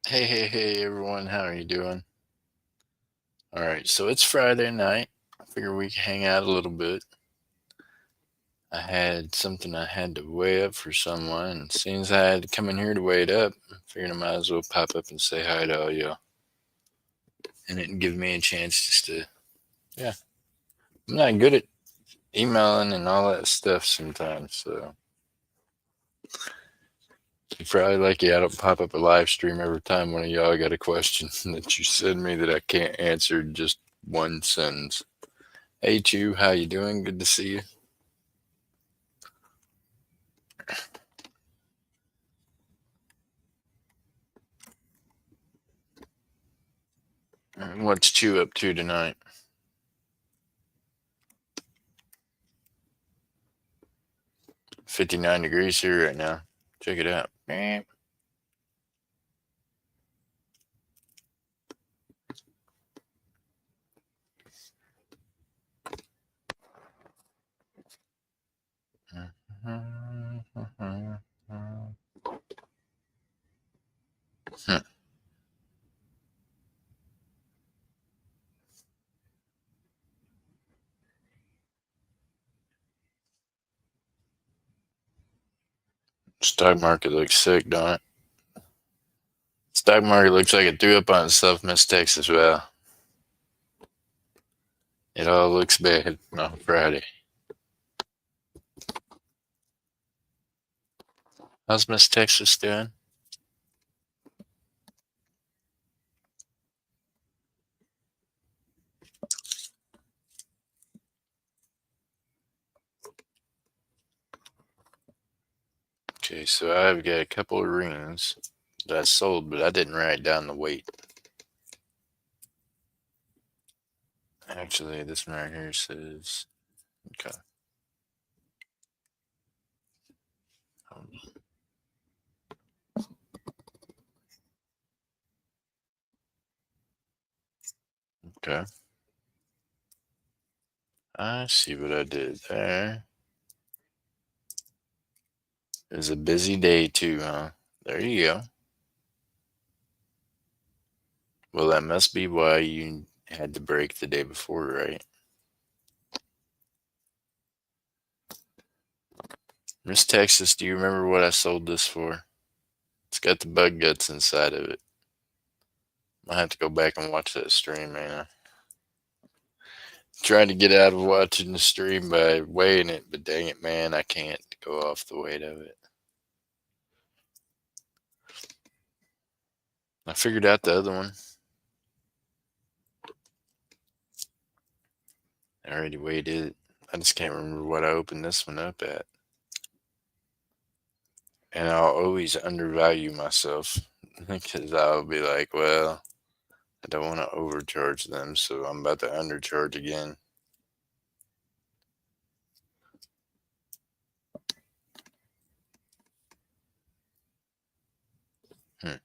Hey, everyone, how are you doing? All right, so it's Friday night. I figure we can hang out a little bit. I had something I had to weigh up for someone, and seeing as I had to come in here to weigh it up, I figured I might as well pop up and say hi to all y'all. And it give me a chance just to, yeah, I'm not good at emailing and all that stuff sometimes, so you probably lucky I don't pop up a live stream every time one of y'all got a question that you send me that I can't answer in just one sentence. Hey, Chew, how you doing? Good to see you. What's Chew up to tonight? 59 degrees here right now. Check it out. Stock market looks sick, don't it? Stock market looks like it threw up on itself, Miss Texas. Well, it all looks bad on Friday. How's Miss Texas doing? Okay, so I've got a couple of rings that I sold, but I didn't write down the weight. Actually, this one right here says, okay. Okay. I see what I did there. It was a busy day too, huh? There you go. Well, that must be why you had to break the day before, right? Miss Texas, do you remember what I sold this for? It's got the bug guts inside of it. I have to go back and watch that stream, man. I tried to get out of watching the stream by weighing it, but dang it, man, I can't go off the weight of it. I figured out the other one. I already weighed it. I just can't remember what I opened this one up at. And I'll always undervalue myself because I'll be like, well, I don't want to overcharge them, so I'm about to undercharge again. Hmm.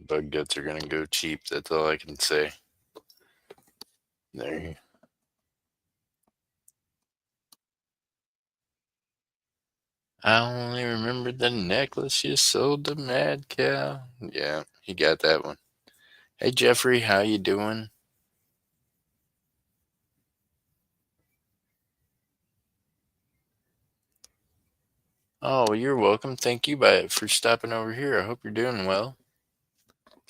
Bug guts are gonna go cheap. That's all I can say. There. I only remember the necklace you sold to Mad Cow. Yeah, he got that one. Hey Jeffrey, how you doing? Oh, you're welcome. Thank you for stopping over here. I hope you're doing well.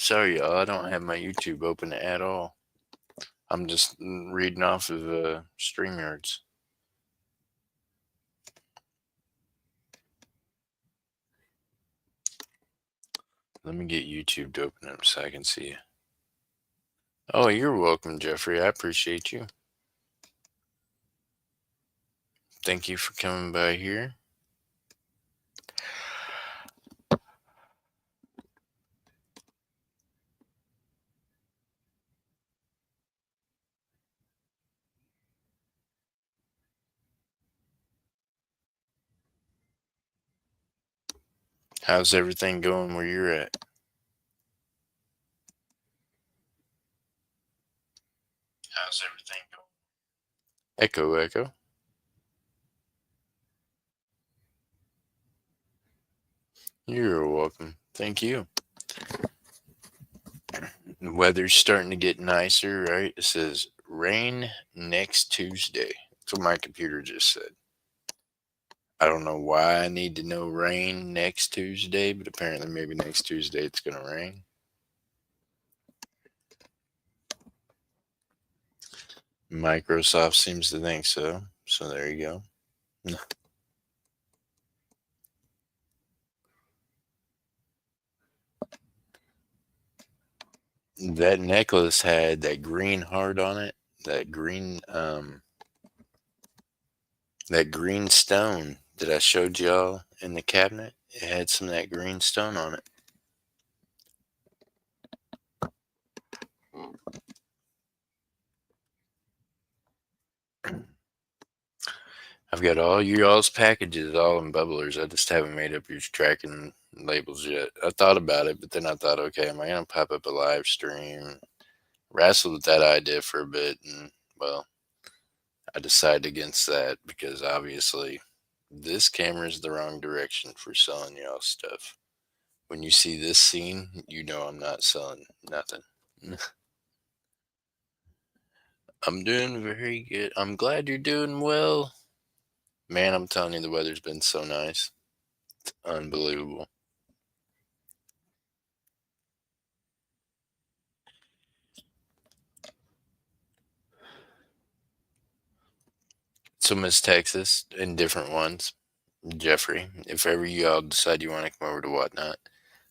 Sorry, y'all. I don't have my YouTube open at all. I'm just reading off of StreamYards. Let me get YouTube to open up so I can see you. Oh, you're welcome, Jeffrey. I appreciate you. Thank you for coming by here. How's everything going where you're at? How's everything going? Echo, echo. You're welcome. Thank you. The weather's starting to get nicer, right? It says rain next Tuesday. That's what my computer just said. I don't know why I need to know rain next Tuesday, but apparently maybe next Tuesday it's going to rain. Microsoft seems to think so. So there you go. That necklace had that green heart on it. That green that green stone that I showed y'all in the cabinet. It had some of that green stone on it. I've got all you all's packages all in bubblers. I just haven't made up your tracking labels yet. I thought about it, but then I thought, okay, am I gonna pop up a live stream? Wrestled with that idea for a bit, and well, I decided against that because obviously this camera is the wrong direction for selling y'all stuff. When you see this scene, you know I'm not selling nothing. I'm doing very good. I'm glad you're doing well. Man, I'm telling you, the weather's been so nice. It's unbelievable. So, Miss Texas, and different ones, Jeffrey, if ever you all decide you want to come over to Whatnot,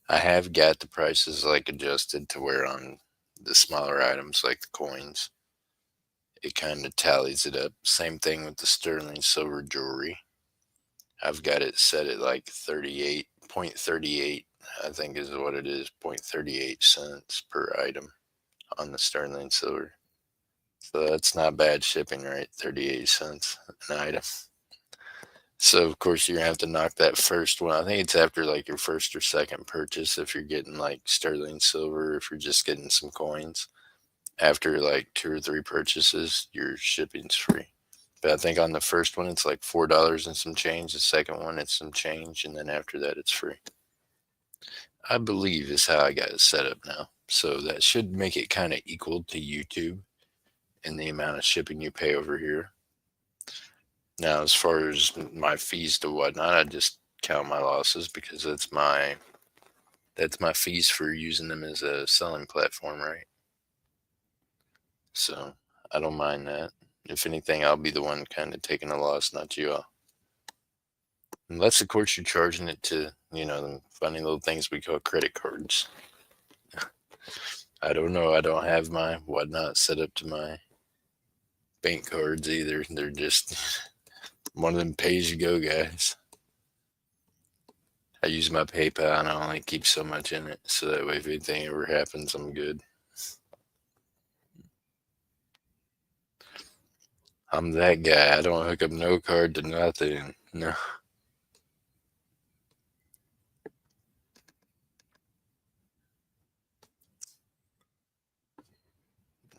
I have got the prices like adjusted to where on the smaller items like the coins, it kind of tallies it up. Same thing with the sterling silver jewelry. I've got it set at like 38.38, I think is what it is, 0.38 cents per item on the sterling silver. So that's not bad shipping, right? 38 cents an item. So of course you're gonna have to knock that first one. I think it's after like your first or second purchase if you're getting like sterling silver, if you're just getting some coins. After like two or three purchases, your shipping's free. But I think on the first one it's like $4 and some change. The second one it's some change, and then after that it's free. I believe is how I got it set up now. So that should make it kind of equal to YouTube in the amount of shipping you pay over here. Now, as far as my fees to whatnot, I just count my losses because that's my fees for using them as a selling platform, right? So I don't mind that. If anything, I'll be the one kind of taking a loss, not you all. Unless, of course, you're charging it to, the funny little things we call credit cards. I don't know. I don't have my whatnot set up to my bank cards either. They're just one of them pay as you go guys. I use my PayPal and I only keep so much in it. So that way, if anything ever happens, I'm good. I'm that guy. I don't hook up no card to nothing. No.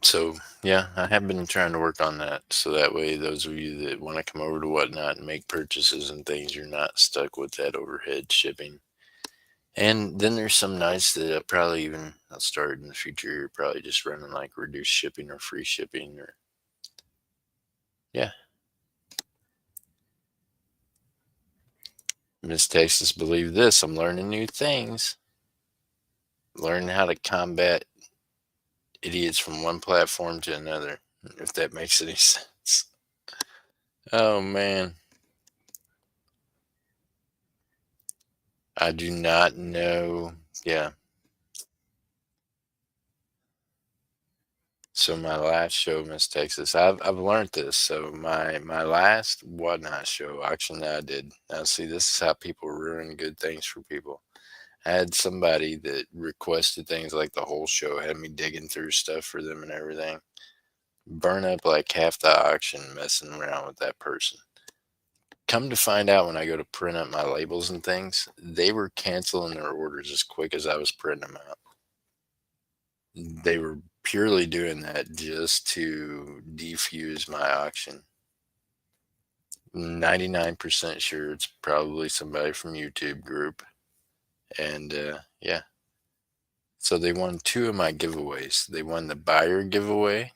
So yeah, I have been trying to work on that. So that way, those of you that want to come over to whatnot and make purchases and things, you're not stuck with that overhead shipping. And then there's some nights that I'll start in the future, probably just running like reduced shipping or free shipping or yeah. Miss Texas, believe this, I'm learning new things. Learning how to combat idiots from one platform to another, if that makes any sense. Oh man. I do not know. Yeah. So my last show, Miss Texas, I've learned this. So my last whatnot show auction that I did. Now see, this is how people ruin good things for people. I had somebody that requested things like the whole show, had me digging through stuff for them and everything. Burn up like half the auction messing around with that person. come to find out when I go to print up my labels and things, they were canceling their orders as quick as I was printing them out. They were purely doing that just to defuse my auction. 99% sure it's probably somebody from YouTube group. And yeah, so they won two of my giveaways. They won the buyer giveaway,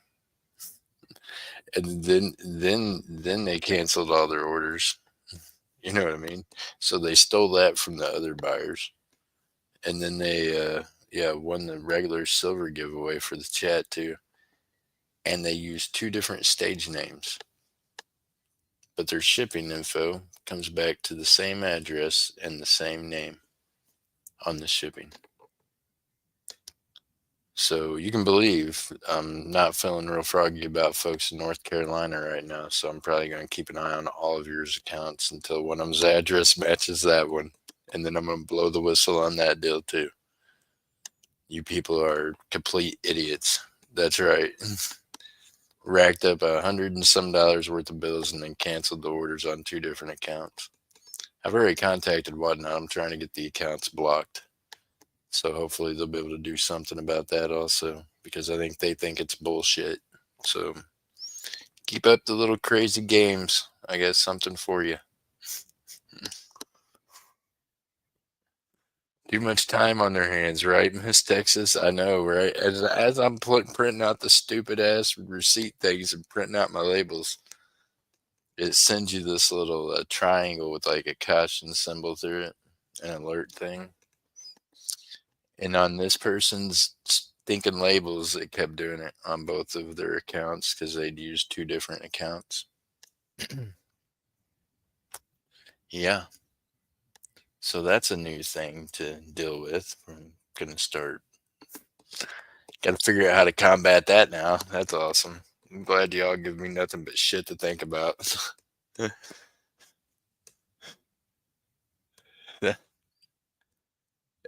and then they canceled all their orders. You know what I mean? So they stole that from the other buyers, and then they yeah, won the regular silver giveaway for the chat too. And they used two different stage names, but their shipping info comes back to the same address and the same name on the shipping. So you can believe I'm not feeling real froggy about folks in North Carolina right now. So I'm probably going to keep an eye on all of yours accounts until one of them's address matches that one. And then I'm going to blow the whistle on that deal too. You people are complete idiots. That's right. Racked up $100 and some worth of bills and then canceled the orders on two different accounts. I've already contacted Whatnot. I'm trying to get the accounts blocked. So hopefully they'll be able to do something about that also, because I think they think it's bullshit. So keep up the little crazy games. I got something for you. Too much time on their hands, right, Miss Texas? I know, right? As I'm printing out the stupid ass receipt things and printing out my labels, it sends you this little triangle with like a caution symbol through it, an alert thing. And on this person's stinking labels, it kept doing it on both of their accounts because they'd used two different accounts. Yeah. So that's a new thing to deal with. I'm going to start. Got to figure out how to combat that now. That's awesome. I'm glad y'all give me nothing but shit to think about.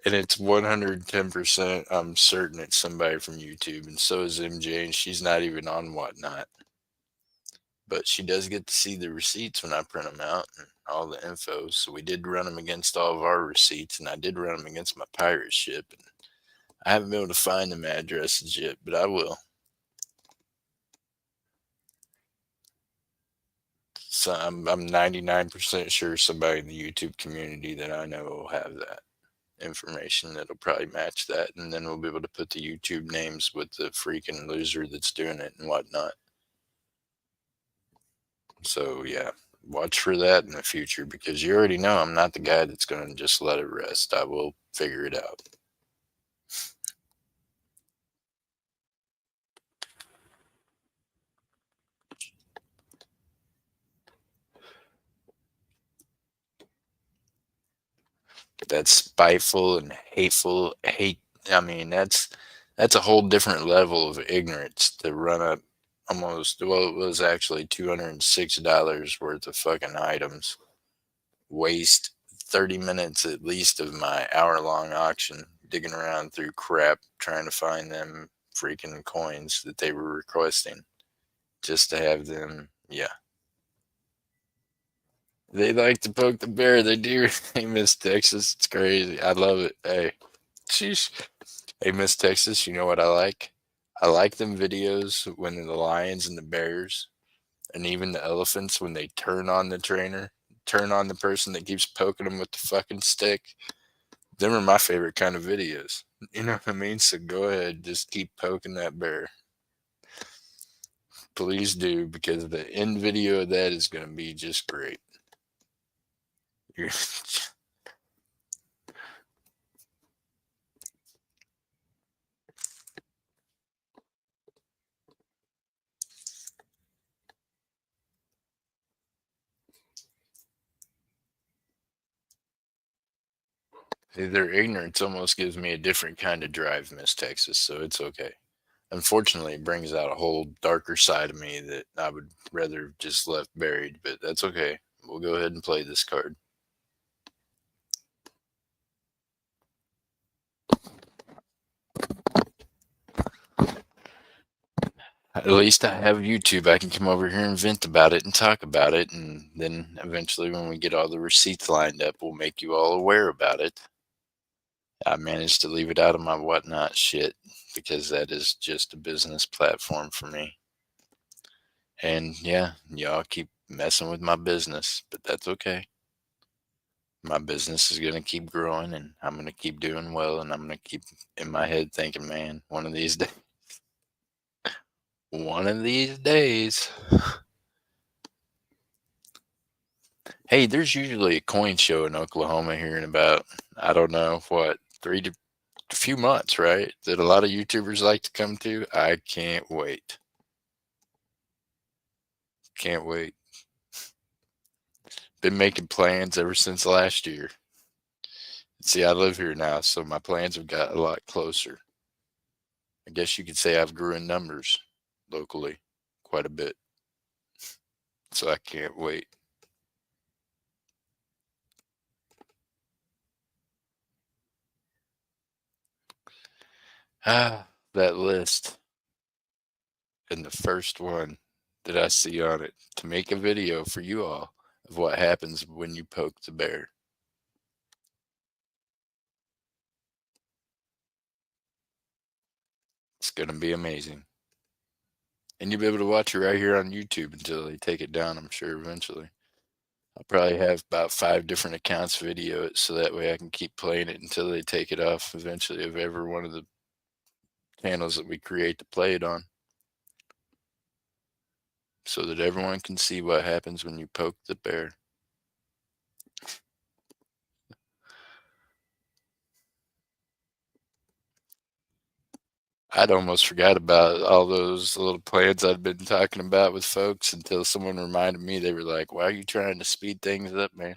And it's 110%. I'm certain it's somebody from YouTube, and so is MJ, and she's not even on Whatnot. But she does get to see the receipts when I print them out and all the info. So we did run them against all of our receipts, and I did run them against my pirate ship. And I haven't been able to find them addresses yet, but I will. So I'm 99% sure somebody in the YouTube community that I know will have that information that'll probably match that, and then we'll be able to put the YouTube names with the freaking loser that's doing it and whatnot. So yeah, watch for that in the future, because you already know I'm not the guy that's going to just let it rest. I will figure it out. That's spiteful and hateful hate. I mean, that's a whole different level of ignorance to run up almost, well, it was actually $206 worth of fucking items, waste 30 minutes at least of my hour-long auction digging around through crap trying to find them freaking coins that they were requesting just to have them. Yeah, they like to poke the bear. They do. Hey, Miss Texas, it's crazy. I love it. Hey, sheesh. Hey, Miss Texas, you know what I like? I like them videos when the lions and the bears and even the elephants, when they turn on the trainer, turn on the person that keeps poking them with the fucking stick. Them are my favorite kind of videos. You know what I mean? So go ahead, just keep poking that bear. Please do, because the end video of that is going to be just great. Their ignorance almost gives me a different kind of drive, Miss Texas, so it's okay. Unfortunately, it brings out a whole darker side of me that I would rather just left buried, but that's okay. We'll go ahead and play this card. At least I have YouTube. I can come over here and vent about it and talk about it. And then eventually, when we get all the receipts lined up, we'll make you all aware about it. I managed to leave it out of my whatnot shit because that is just a business platform for me. And yeah, y'all keep messing with my business, but that's okay. My business is going to keep growing and I'm going to keep doing well. And I'm going to keep in my head thinking, man, one of these days, one of these days. Hey, there's usually a coin show in Oklahoma here in about, I don't know, what, a few months, right? That a lot of YouTubers like to come to. I can't wait. Can't wait. Been making plans ever since last year. See, I live here now, so my plans have got a lot closer. I guess you could say I've grew in numbers locally quite a bit. So I can't wait. Ah, that list. And the first one that I see on it to make a video for you all of what happens when you poke the bear. It's going to be amazing. And you'll be able to watch it right here on YouTube until they take it down, I'm sure, eventually. I'll probably have about 5 different accounts video it so that way I can keep playing it until they take it off eventually of every one of the channels that we create to play it on. So that everyone can see what happens when you poke the bear. I'd almost forgot about all those little plans I'd been talking about with folks until someone reminded me. They were like, "Why are you trying to speed things up, man?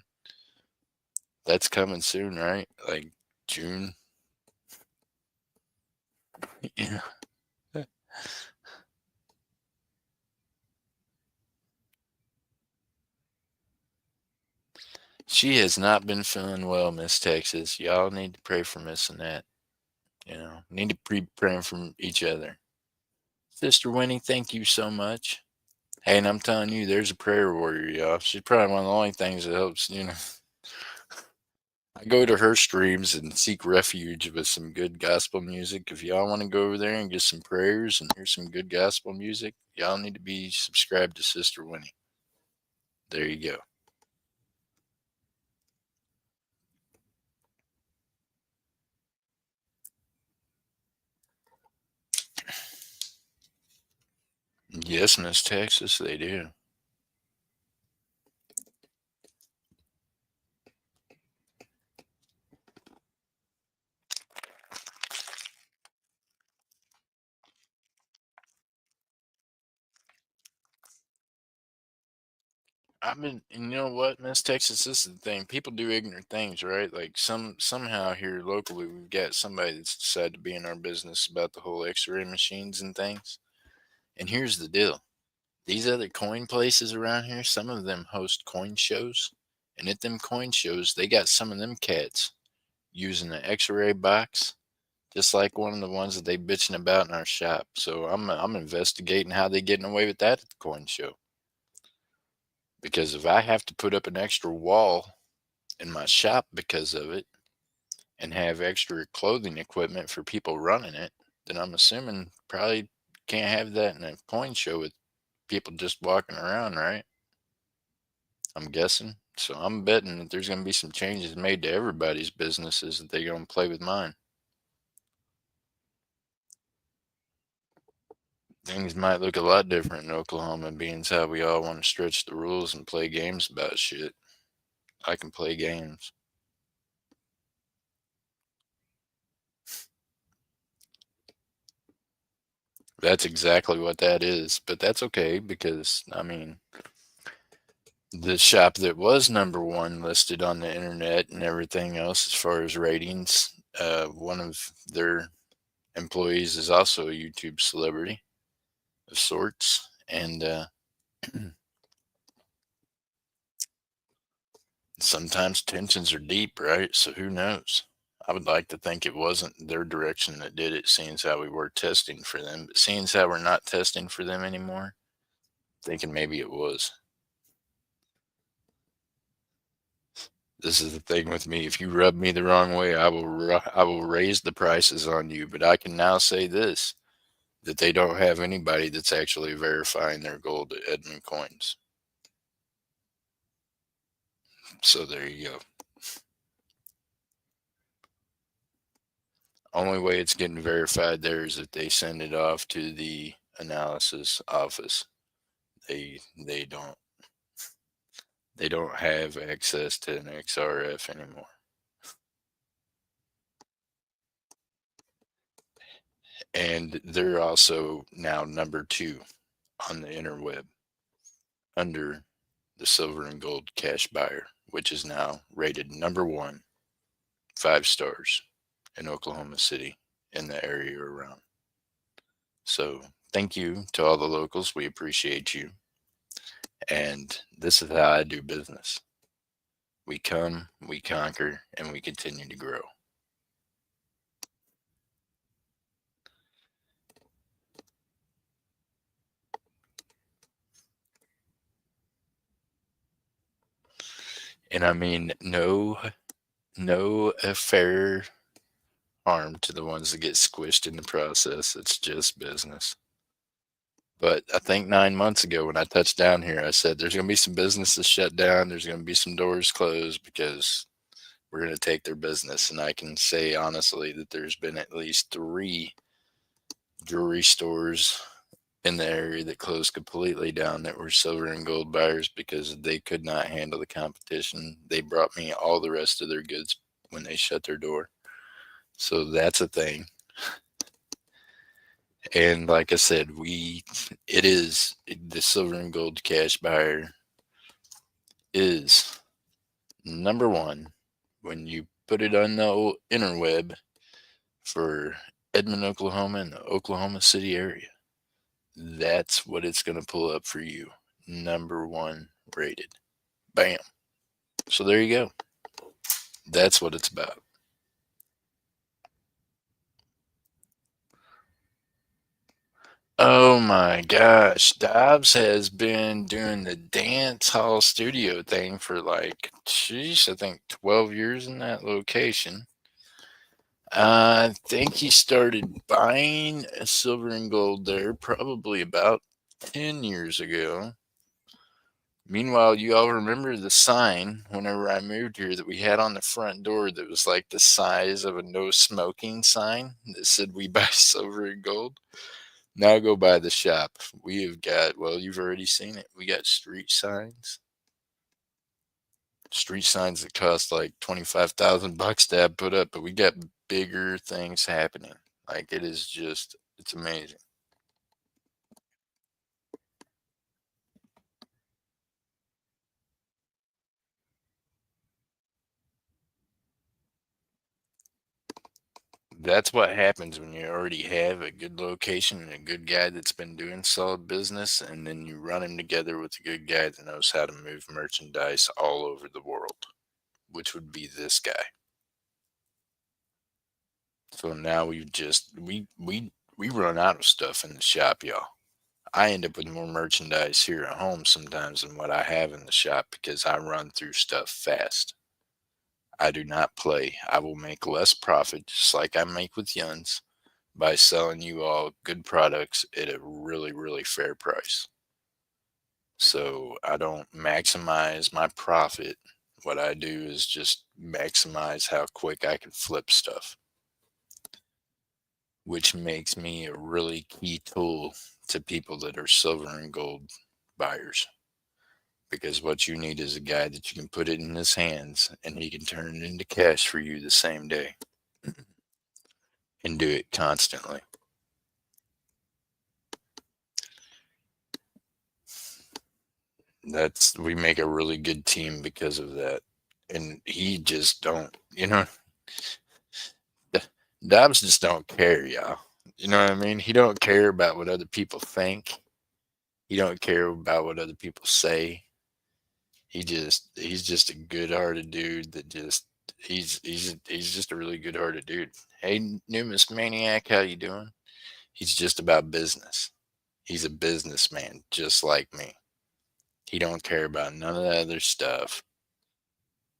That's coming soon, right? Like June." Yeah. She has not been feeling well, Miss Texas. Y'all need to pray for Miss Annette. Need to be praying for each other. Sister Winnie, thank you so much. Hey, and I'm telling you, there's a prayer warrior, y'all. She's probably one of the only things that helps. I go to her streams and seek refuge with some good gospel music. If y'all want to go over there and get some prayers and hear some good gospel music, y'all need to be subscribed to Sister Winnie. There you go. Yes, Miss Texas, they do. And you know what, Miss Texas, this is the thing. People do ignorant things, right? Like somehow here locally, we've got somebody that's decided to be in our business about the whole X-ray machines and things. And here's the deal: these other coin places around here, some of them host coin shows, and at them coin shows, they got some of them cats using an X-ray box, just like one of the ones that they bitching about in our shop. So I'm investigating how they getting away with that at the coin show. Because if I have to put up an extra wall in my shop because of it and have extra clothing equipment for people running it, then I'm assuming probably can't have that in a coin show with people just walking around, right? I'm guessing. So I'm betting that there's going to be some changes made to everybody's businesses that they're going to play with mine. Things might look a lot different in Oklahoma, being as how we all want to stretch the rules and play games about shit. I can play games. That's exactly what that is. But that's okay because, I mean, the shop that was number one listed on the internet and everything else as far as ratings, one of their employees is also a YouTube celebrity of sorts. And sometimes tensions are deep, right? So who knows? I would like to think it wasn't their direction that did it, seeing as how we were testing for them. But seeing as how we're not testing for them anymore, thinking maybe it was. This is the thing with me. If you rub me the wrong way, I will raise the prices on you. But I can now say this, that they don't have anybody that's actually verifying their gold at Edmund Coins. So there you go. Only way it's getting verified there is if they send it off to the analysis office. They don't have access to an XRF anymore. And they're also now number 2 on the interweb under the silver and gold cash buyer, which is now rated number 1, 5 stars in Oklahoma City in the area around. So thank you to all the locals. We appreciate you. And this is how I do business. We come, we conquer, and we continue to grow. And I mean, no fair harm to the ones that get squished in the process. It's just business. But I think 9 months ago when I touched down here, I said there's going to be some businesses shut down. There's going to be some doors closed because we're going to take their business. And I can say honestly that there's been at least 3 jewelry stores in the area that closed completely down that were silver and gold buyers because they could not handle the competition. They brought me all the rest of their goods when they shut their door. So that's a thing. And like I said, it is the silver and gold cash buyer is number 1 when you put it on the interweb for Edmond, Oklahoma and the Oklahoma City area. That's what it's going to pull up for you. Number 1 rated. Bam. So there you go. That's what it's about. Oh my gosh. Dobbs has been doing the dance hall studio thing for like, geez, I think 12 years in that location. I think he started buying silver and gold there probably about 10 years ago. Meanwhile, you all remember the sign whenever I moved here that we had on the front door that was like the size of a no smoking sign that said we buy silver and gold? Now go by the shop. We have got, well, you've already seen it. We got street signs that cost like 25,000 bucks to have put up, but we got bigger things happening. Like it is just, it's amazing. That's what happens when you already have a good location and a good guy that's been doing solid business, and then you run him together with a good guy that knows how to move merchandise all over the world, which would be this guy. So now we run out of stuff in the shop, y'all. I end up with more merchandise here at home sometimes than what I have in the shop because I run through stuff fast. I do not play. I will make less profit, just like I make with Yuns, by selling you all good products at a really, really fair price. So I don't maximize my profit. What I do is just maximize how quick I can flip stuff, which makes me a really key tool to people that are silver and gold buyers. Because what you need is a guy that you can put it in his hands and he can turn it into cash for you the same day and do it constantly. We make a really good team because of that. And he just don't, Dobbs just don't care, y'all. You know what I mean? He don't care about what other people think. He don't care about what other people say. He's just a good-hearted dude that just He's just a really good-hearted dude. Hey, Numis Maniac, how you doing? He's just about business. He's a businessman, just like me. He don't care about none of that other stuff.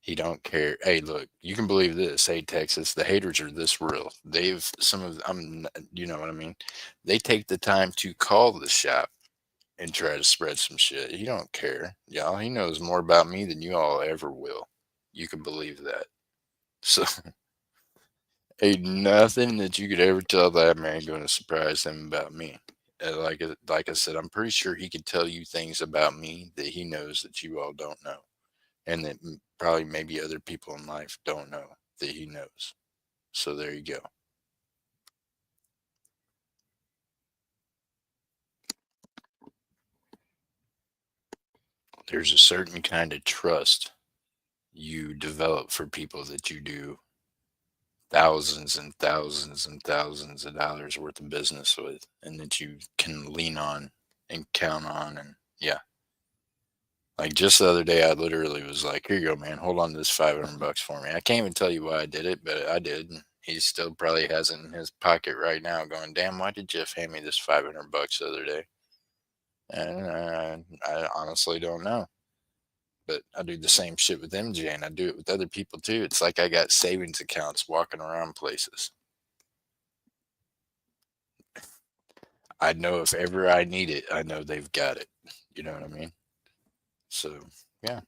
He don't care. Hey, look, you can believe this. Hey, Texas, the haters are this real. They've some of you know what I mean. They take the time to call the shop and try to spread some shit. He don't care, y'all. He knows more about me than you all ever will. You can believe that. So ain't nothing that you could ever tell that man going to surprise him about me. Like I said, I'm pretty sure he could tell you things about me that he knows that you all don't know, and that probably maybe other people in life don't know that he knows. So there you go. There's a certain kind of trust you develop for people that you do thousands and thousands and thousands of dollars worth of business with, and that you can lean on and count on. And yeah, like just the other day, I literally was like, "Here you go, man. Hold on to this $500 for me." I can't even tell you why I did it, but I did. And he still probably has it in his pocket right now, going, "Damn, why did Jeff hand me this $500 the other day?" And I honestly don't know. But I do the same shit with MJ, and I do it with other people too. It's like I got savings accounts walking around places. I know if ever I need it, I know they've got it. You know what I mean? So yeah,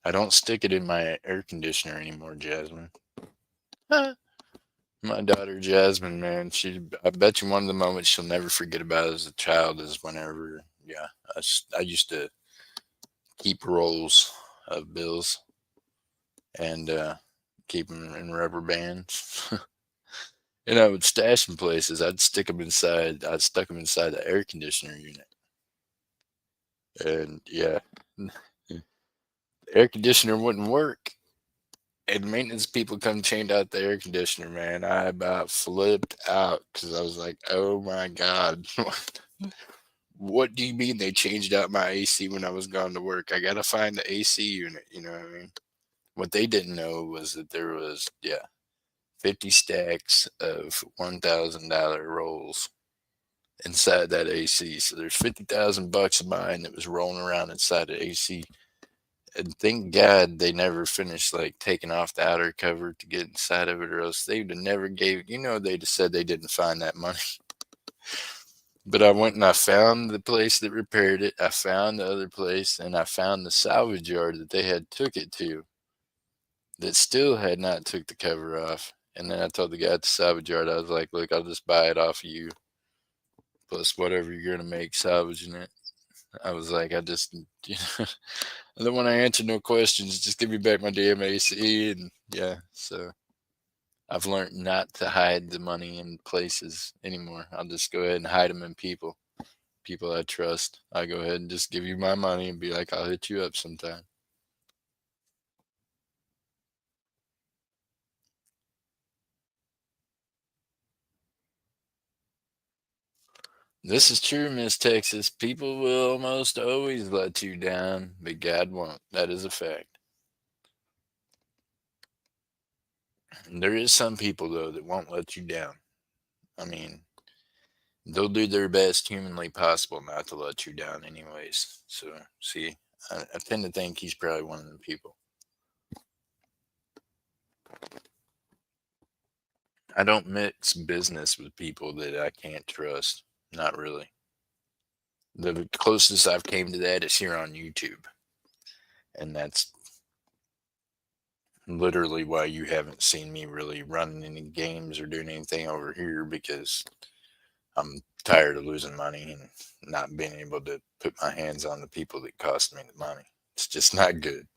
I don't stick it in my air conditioner anymore, Jasmine. My daughter Jasmine, man, I bet you one of the moments she'll never forget about as a child is whenever, yeah, I used to keep rolls of bills and keep them in rubber bands. And I would stash them places. I'd stuck them inside the air conditioner unit. And yeah, the air conditioner wouldn't work. And maintenance people come change out the air conditioner, man. I about flipped out because I was like, oh my God. What do you mean they changed out my AC when I was gone to work? I got to find the AC unit. You know what I mean? What they didn't know was that there was, yeah, 50 stacks of $1,000 rolls inside that AC. So there's $50,000 of mine that was rolling around inside the AC. And thank God they never finished like taking off the outer cover to get inside of it, or else they would have never gave. They just said they didn't find that money. But I went and I found the place that repaired it. I found the other place, and I found the salvage yard that they had took it to that still had not took the cover off. And then I told the guy at the salvage yard, I was like, "Look, I'll just buy it off of you, plus whatever you're gonna make salvaging it." I was like, I don't want to answer no questions. Just give me back my damn AC. And yeah, so I've learned not to hide the money in places anymore. I'll just go ahead and hide them in people I trust. I go ahead and just give you my money and be like, I'll hit you up sometime. This is true, Miss Texas. People will almost always let you down, but God won't. That is a fact. And there is some people though that won't let you down. I mean, they'll do their best humanly possible not to let you down, anyways. So, see, I tend to think he's probably one of them people. I don't mix business with people that I can't trust. Not really. The closest I've came to that is here on YouTube, and that's literally why you haven't seen me really running any games or doing anything over here, because I'm tired of losing money and not being able to put my hands on the people that cost me the money. It's just not good.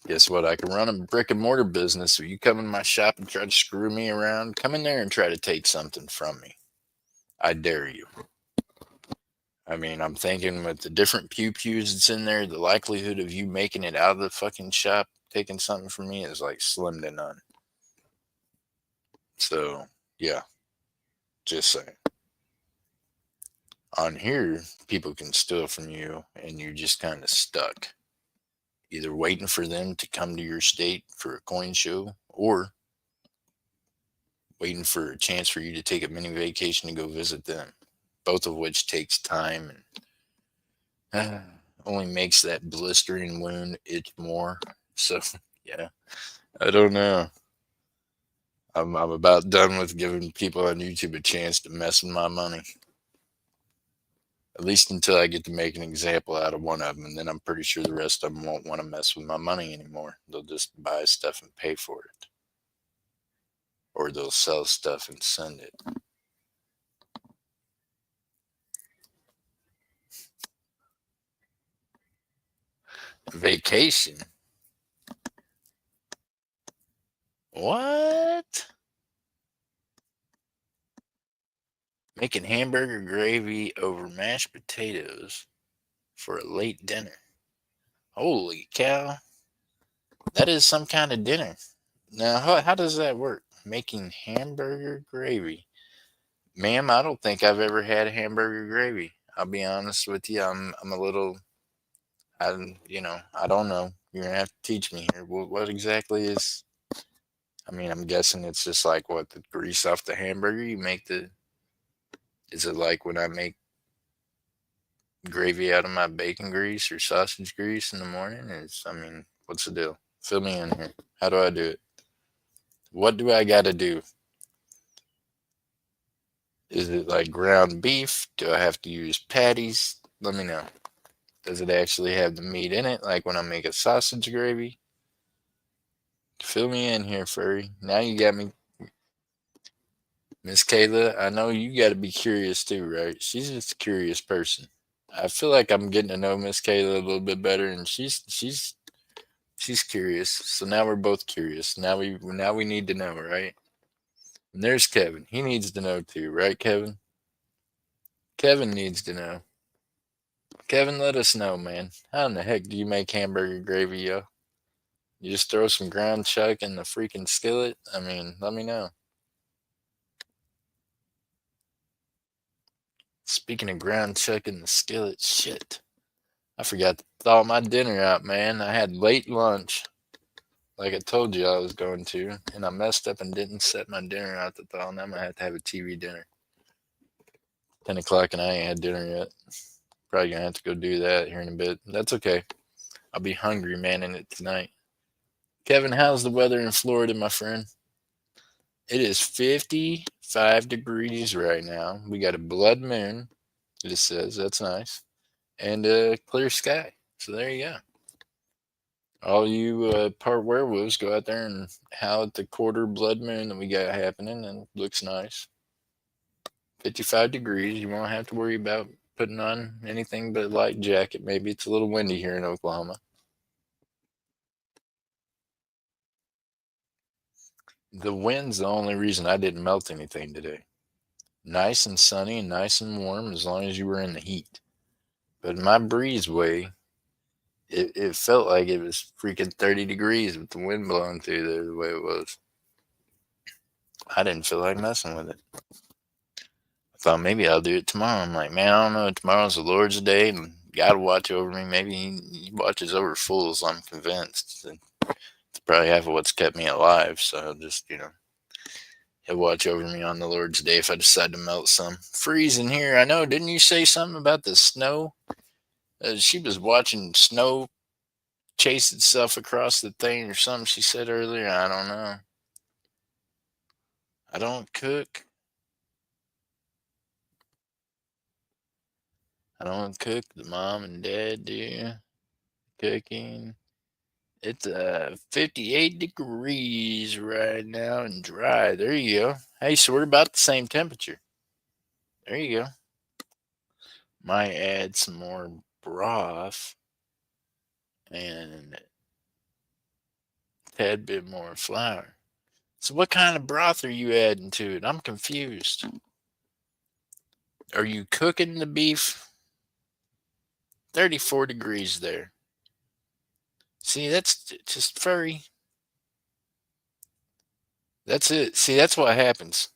Guess what? I can run a brick and mortar business. So you come in my shop and try to screw me around, come in there and try to take something from me. I dare you. I mean, I'm thinking with the different pew pews that's in there, the likelihood of you making it out of the fucking shop, taking something from me is like slim to none. So, yeah, just saying. On here, people can steal from you and you're just kind of stuck, either waiting for them to come to your state for a coin show or waiting for a chance for you to take a mini vacation to go visit them, both of which takes time and only makes that blistering wound itch more. So, yeah, I don't know. I'm about done with giving people on YouTube a chance to mess with my money. At least until I get to make an example out of one of them, and then I'm pretty sure the rest of them won't want to mess with my money anymore. They'll just buy stuff and pay for it, or they'll sell stuff and send it. Vacation? What? Making hamburger gravy over mashed potatoes for a late dinner. Holy cow. That is some kind of dinner. Now, how does that work? Making hamburger gravy. Ma'am, I don't think I've ever had hamburger gravy. I'll be honest with you. I'm a little, I don't know. You're gonna have to teach me here. What exactly is? I mean, I'm guessing it's just like what the grease off the hamburger. You make the. Is it like when I make gravy out of my bacon grease or sausage grease in the morning? I mean, what's the deal? Fill me in here. How do I do it? What do I got to do? Is it like ground beef? Do I have to use patties? Let me know. Does it actually have the meat in it, like when I make a sausage gravy? Fill me in here, furry. Now you got me. Miss Kayla, I know you got to be curious too, right? She's just a curious person. I feel like I'm getting to know Miss Kayla a little bit better, and she's curious. So now we're both curious. Now we need to know, right? And there's Kevin. He needs to know too, right, Kevin? Kevin needs to know. Kevin, let us know, man. How in the heck do you make hamburger gravy, yo? You just throw some ground chuck in the freaking skillet? I mean, let me know. Speaking of ground chuck in the skillet, shit. I forgot to thaw my dinner out, man. I had late lunch, like I told you I was going to, and I messed up and didn't set my dinner out to thaw, and I'm going to have to have a TV dinner. 10 o'clock and I ain't had dinner yet. Probably going to have to go do that here in a bit. That's okay. I'll be hungry, man, in it tonight. Kevin, how's the weather in Florida, my friend? It is 55 degrees right now. We got a blood moon, it says. That's nice. And a clear sky. So there you go. All you part werewolves, go out there and howl at the quarter blood moon that we got happening, and it looks nice. 55 degrees. You won't have to worry about putting on anything but a light jacket. Maybe it's a little windy here in Oklahoma. The wind's the only reason I didn't melt anything today. Nice and sunny and nice and warm as long as you were in the heat. But my breezeway, it felt like it was freaking 30 degrees with the wind blowing through there the way it was. I didn't feel like messing with it. I thought maybe I'll do it tomorrow. I'm like, man, I don't know. Tomorrow's the Lord's day and God will watch over me. Maybe he watches over fools, I'm convinced. It's probably half of what's kept me alive. So I'll just, he'll watch over me on the Lord's day if I decide to melt some. Freezing here. I know. Didn't you say something about the snow? She was watching snow chase itself across the thing or something she said earlier. I don't know. I don't cook. I don't cook. The mom and dad do cooking. It's 58 degrees right now and dry. There you go. Hey, so we're about the same temperature. There you go. Might add some more broth and a tad bit more flour. So what kind of broth are you adding to it? I'm confused. Are you cooking the beef? 34 degrees there. See, that's just furry. That's it. See, that's what happens.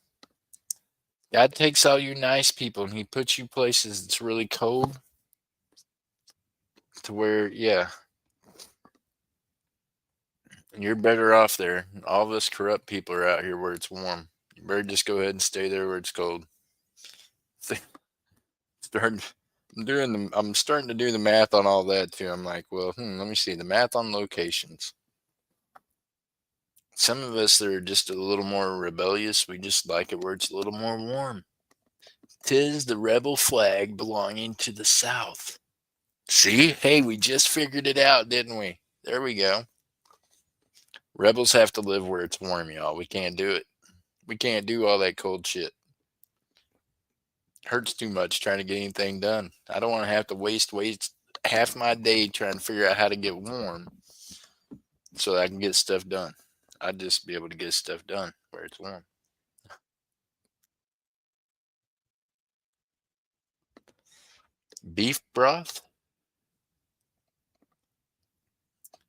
God takes all you nice people and he puts you places that's really cold to where, yeah, you're better off there. All of us corrupt people are out here where it's warm. You better just go ahead and stay there where it's cold. Starting, I'm starting to do the math on all that too. I'm like, well, let me see the math on locations. Some of us that are just a little more rebellious, we just like it where it's a little more warm. 'Tis the rebel flag belonging to the South. See? Hey, we just figured it out, didn't we? There we go. Rebels have to live where it's warm, y'all. We can't do it. We can't do all that cold shit. Hurts too much trying to get anything done. I don't want to have to waste half my day trying to figure out how to get warm so that I can get stuff done. I'd just be able to get stuff done where it's warm. Beef broth?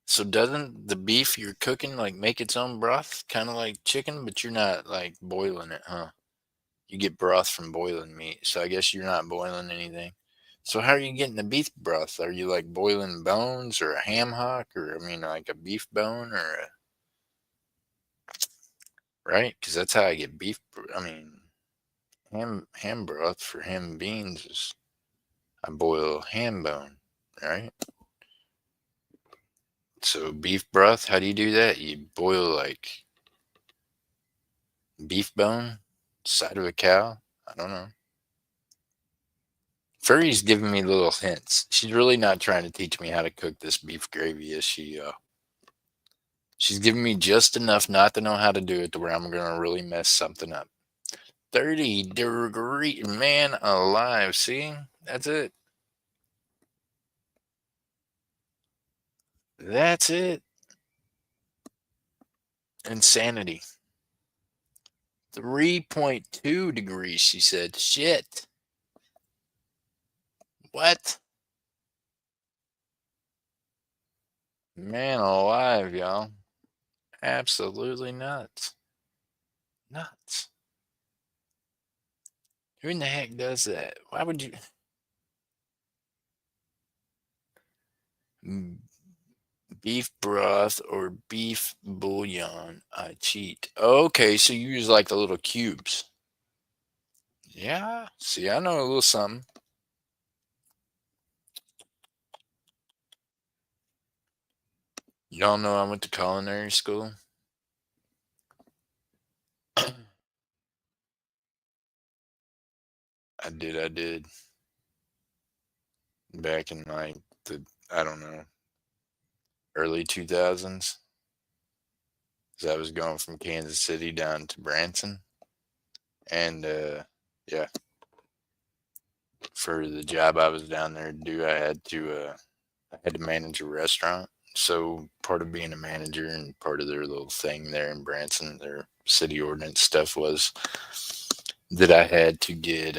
So doesn't the beef you're cooking like make its own broth, kind of like chicken, but you're not like boiling it, huh? You get broth from boiling meat, so I guess you're not boiling anything. So how are you getting the beef broth? Are you like boiling bones or a ham hock, or I mean like a beef bone, or a, right? Because that's how I get beef. I mean ham broth for ham beans is I boil ham bone, right? So beef broth, how do you do that? You boil like beef bone, side of a cow. I don't know. Furry's giving me little hints. She's really not trying to teach me how to cook this beef gravy, is she? She's giving me just enough not to know how to do it to where I'm gonna really mess something up. 30-degree man alive. See, that's it. That's it. Insanity. 3.2 degrees. She said, "Shit. What? Man alive, y'all. Absolutely nuts. Nuts. Who in the heck does that? Why would you? Mm, beef broth or beef bouillon. I cheat. Okay, so you use like the little cubes. Yeah. See, I know a little something. Y'all know I went to culinary school. I did. Back in like the, I don't know, early 2000s. As I was going from Kansas City down to Branson. And yeah, for the job I was down there to do, I had to manage a restaurant. So part of being a manager and part of their little thing there in Branson, their city ordinance stuff was that I had to get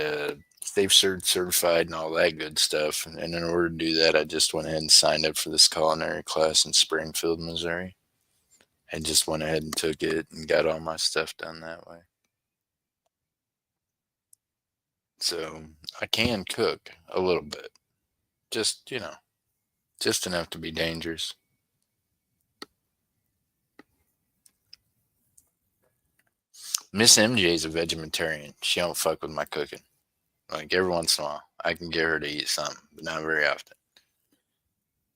safe certified and all that good stuff. And in order to do that, I just went ahead and signed up for this culinary class in Springfield, Missouri, and just went ahead and took it and got all my stuff done that way. So I can cook a little bit, just just enough to be dangerous. Miss MJ's a vegetarian. She don't fuck with my cooking. Like every once in a while, I can get her to eat something, but not very often.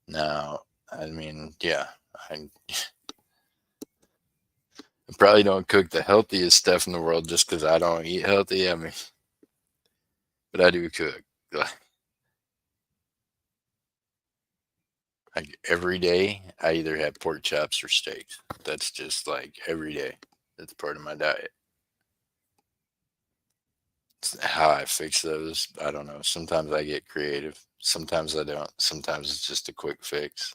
Now, I mean, yeah, I probably don't cook the healthiest stuff in the world just because I don't eat healthy. I mean, but I do cook. Like every day, I either have pork chops or steaks. That's just like every day. That's part of my diet. How I fix those, I don't know. Sometimes I get creative. Sometimes I don't. Sometimes it's just a quick fix.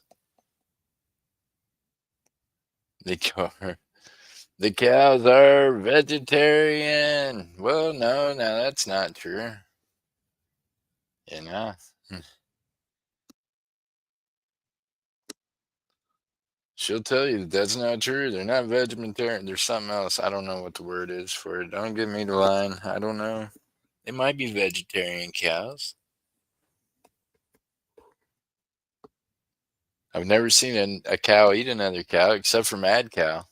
The car, the cows are vegetarian. Well, no, that's not true. You know, She'll tell you that that's not true. They're not vegetarian. There's something else. I don't know what the word is for it. Don't give me the line. I don't know. They might be vegetarian cows. I've never seen a cow eat another cow except for Mad Cow.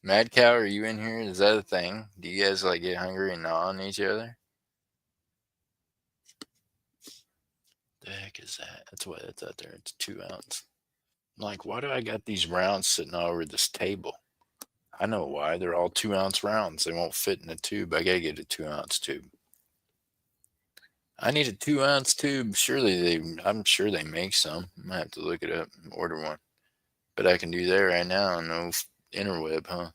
Mad Cow, are you in here? Is that a thing? Do you guys like get hungry and gnaw on each other? The heck is that? That's what it's out there. It's 2 ounce. I'm like, why do I got these rounds sitting all over this table? I know why. They're all 2 ounce rounds. They won't fit in a tube. I gotta get a 2 ounce tube. I need a 2 ounce tube. I'm sure they make some. I might have to look it up and order one. But I can do that right now on no interweb, huh?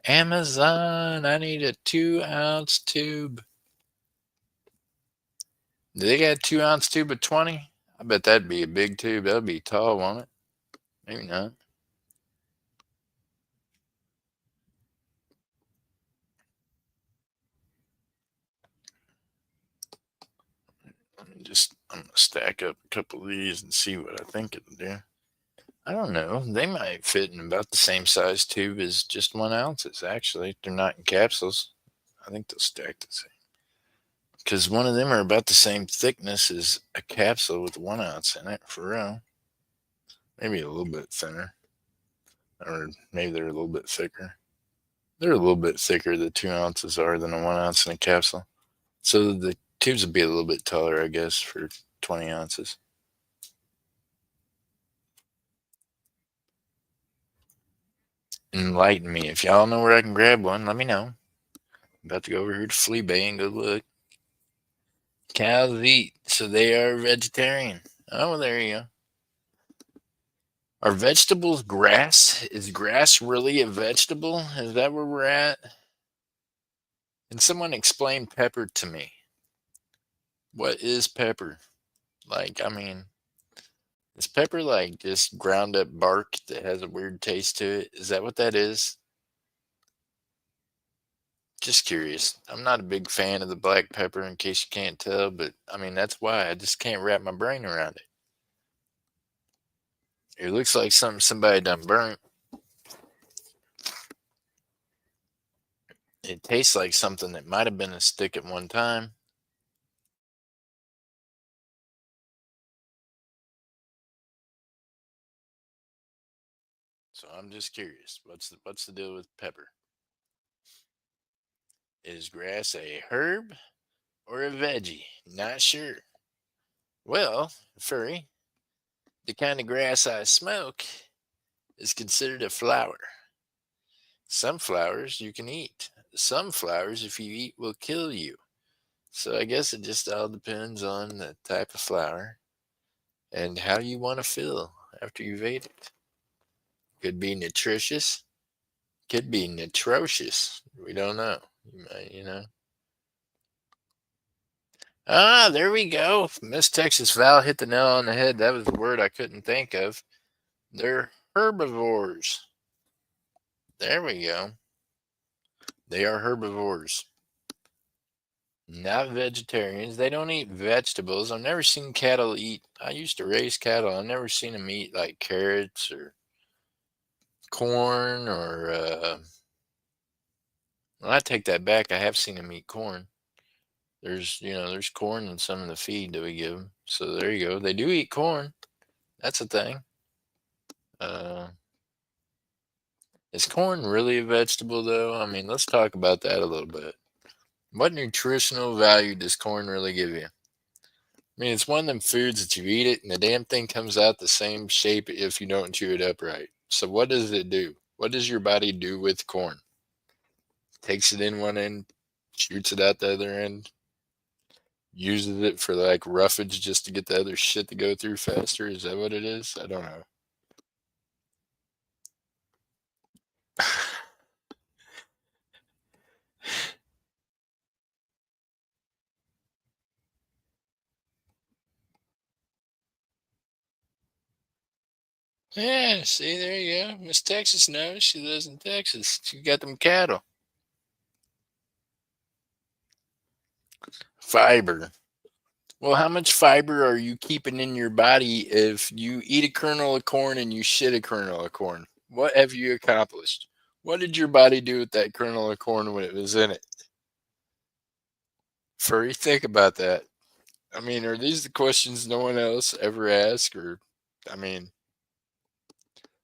Amazon, I need a 2 ounce tube. Do they got a 2 ounce tube of 20? I bet that'd be a big tube. That'd be tall, won't it? Maybe not. I'm gonna stack up a couple of these and see what I think it'll do. I don't know. They might fit in about the same size tube as just 1 ounces. Actually, they're not in capsules. I think they'll stack the same. Because one of them are about the same thickness as a capsule with 1 ounce in it, for real. Maybe a little bit thinner. Or maybe they're a little bit thicker. They're a little bit thicker, the 2 ounces are, than a 1 ounce in a capsule. So the tubes would be a little bit taller, I guess, for 20 ounces. Enlighten me. If y'all know where I can grab one, let me know. I'm about to go over here to Flea Bay and go look. Cows eat, so they are vegetarian. Oh, well, there you go. Are vegetables grass? Is grass really a vegetable? Is that where we're at? Can someone explain pepper to me? What is pepper? Like, I mean, is pepper like just ground up bark that has a weird taste to it? Is that what that is? Just curious. I'm not a big fan of the black pepper, in case you can't tell, but I mean, that's why I just can't wrap my brain around it. It looks like something somebody done burnt. It tastes like something that might have been a stick at one time. So I'm just curious. What's the deal with pepper? Is grass a herb or a veggie? Not sure. Well, furry, the kind of grass I smoke is considered a flower. Some flowers you can eat. Some flowers, if you eat, will kill you. So I guess it just all depends on the type of flower and how you want to feel after you've ate it. Could be nutritious, could be atrocious. We don't know. You know. Ah, there we go. Miss Texas Val hit the nail on the head. That was the word I couldn't think of. They're herbivores. There we go. They are herbivores, not vegetarians. They don't eat vegetables. I've never seen cattle eat. I used to raise cattle. I've never seen them eat like carrots or corn or. Well, I take that back. I have seen them eat corn. There's corn in some of the feed that we give them. So there you go. They do eat corn. That's a thing. Uh, is corn really a vegetable, though? I mean, let's talk about that a little bit. What nutritional value does corn really give you? I mean, it's one of them foods that you eat it and the damn thing comes out the same shape if you don't chew it up right. So what does it do? What does your body do with corn? Takes it in one end, shoots it out the other end, uses it for like roughage just to get the other shit to go through faster. Is that what it is? I don't know. Yeah, see, there you go. Miss Texas knows. She lives in Texas. She got them cattle. Fiber. Well, how much fiber are you keeping in your body if you eat a kernel of corn and you shit a kernel of corn? What have you accomplished? What did your body do with that kernel of corn when it was in it? Furry, think about that. I mean, are these the questions no one else ever asked? Or, I mean,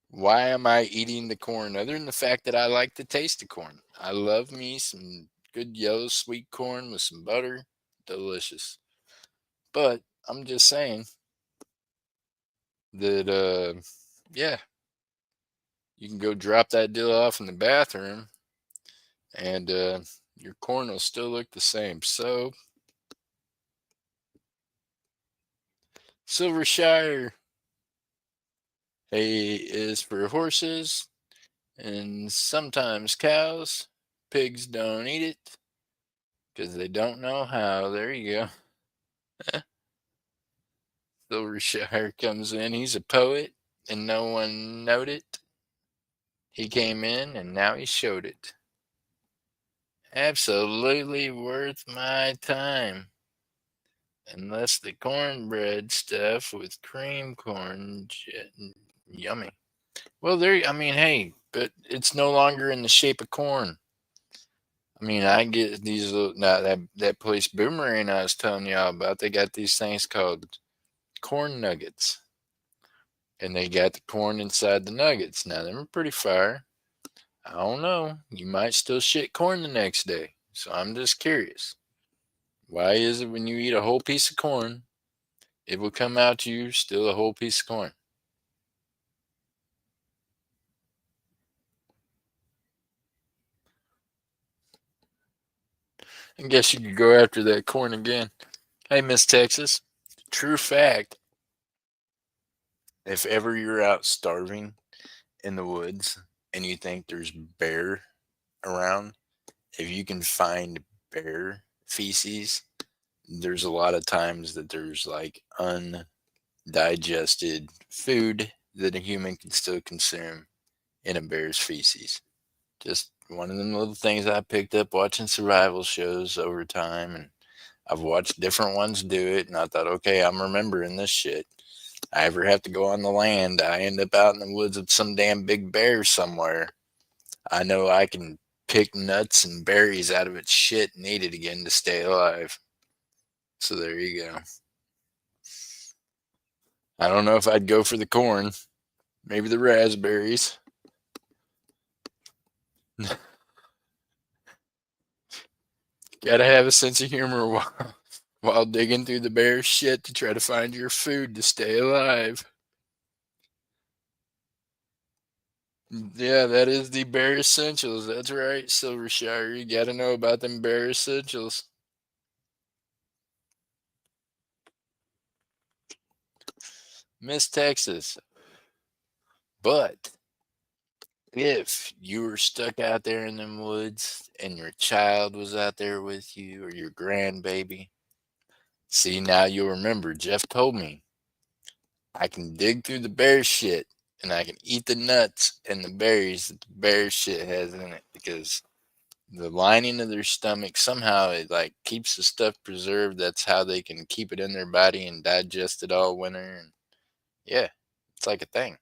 why am I eating the corn other than the fact that I like the taste of corn? I love me some good yellow sweet corn with some butter. Delicious. But I'm just saying that, yeah, you can go drop that deal off in the bathroom and your corn will still look the same. So, Silvershire hay is for horses and sometimes cows. Pigs don't eat it because they don't know how. There you go. Silvershire comes in. He's a poet and no one knowed it. He came in and now he showed it. Absolutely worth my time. Unless the cornbread stuff with cream corn, yummy. Well, there. I mean, hey, but it's no longer in the shape of corn. I mean, I get these little now that place Boomerang I was telling y'all about. They got these things called corn nuggets, and they got the corn inside the nuggets. Now they're pretty fire. I don't know. You might still shit corn the next day. So I'm just curious. Why is it when you eat a whole piece of corn, it will come out to you still a whole piece of corn? I guess you could go after that corn again. Hey, Miss Texas. True fact, if ever you're out starving in the woods and you think there's bear around, if you can find bear feces, there's a lot of times that there's like undigested food that a human can still consume in a bear's feces. Just one of them little things I picked up watching survival shows over time, and I've watched different ones do it, and I thought, okay, I'm remembering this shit. I ever have to go on the land, I end up out in the woods with some damn big bear somewhere. I know I can pick nuts and berries out of its shit and eat it again to stay alive. So there you go. I don't know if I'd go for the corn. Maybe the raspberries. Gotta have a sense of humor while digging through the bear's shit to try to find your food to stay alive. Yeah, that is the bare essentials. That's right, Silvershire. You gotta know about them bare essentials. Miss Texas. But if you were stuck out there in them woods and your child was out there with you or your grandbaby, see, now you'll remember. Jeff told me I can dig through the bear shit and I can eat the nuts and the berries that the bear shit has in it because the lining of their stomach somehow it like keeps the stuff preserved. That's how they can keep it in their body and digest it all winter. And yeah, it's like a thing.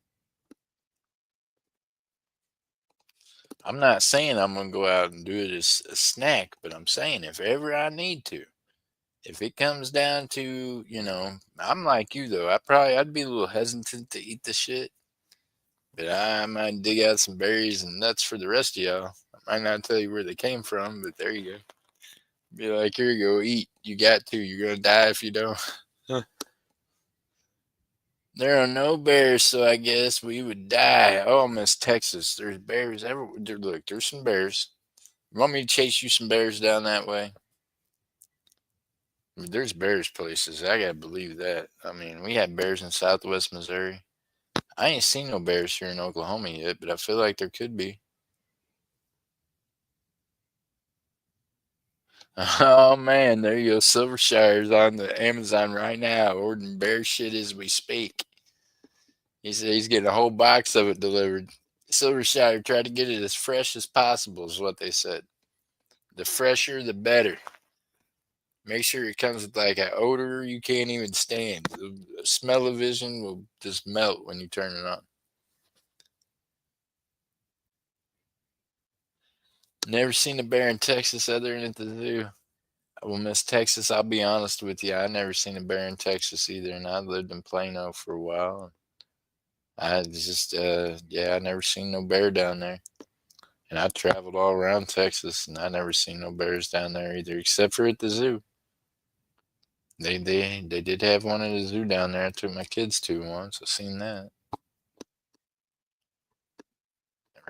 I'm not saying I'm gonna go out and do it as a snack, but I'm saying if ever I need to, if it comes down to, I'm like you though. I'd be a little hesitant to eat the shit, but I might dig out some berries and nuts for the rest of y'all. I might not tell you where they came from, but there you go. Be like, here you go, eat. You got to. You're gonna die if you don't. There are no bears, so I guess we would die. Oh, Miss Texas, there's bears everywhere. Look, there's some bears. You want me to chase you some bears down that way? I mean, there's bears places. I gotta believe that. I mean, we have bears in Southwest Missouri. I ain't seen no bears here in Oklahoma yet, but I feel like there could be. Oh man, there you go. Silvershire's on the Amazon right now, ordering bear shit as we speak. He said he's getting a whole box of it delivered. Silvershire tried to get it as fresh as possible, is what they said. The fresher, the better. Make sure it comes with like an odor you can't even stand. The smell-o-vision will just melt when you turn it on. Never seen a bear in Texas other than at the zoo. Well, Miss Texas, I'll be honest with you. I never seen a bear in Texas either, and I lived in Plano for a while. I just, yeah, I never seen no bear down there. And I traveled all around Texas, and I never seen no bears down there either, except for at the zoo. They did have one at the zoo down there. I took my kids to once. I seen that.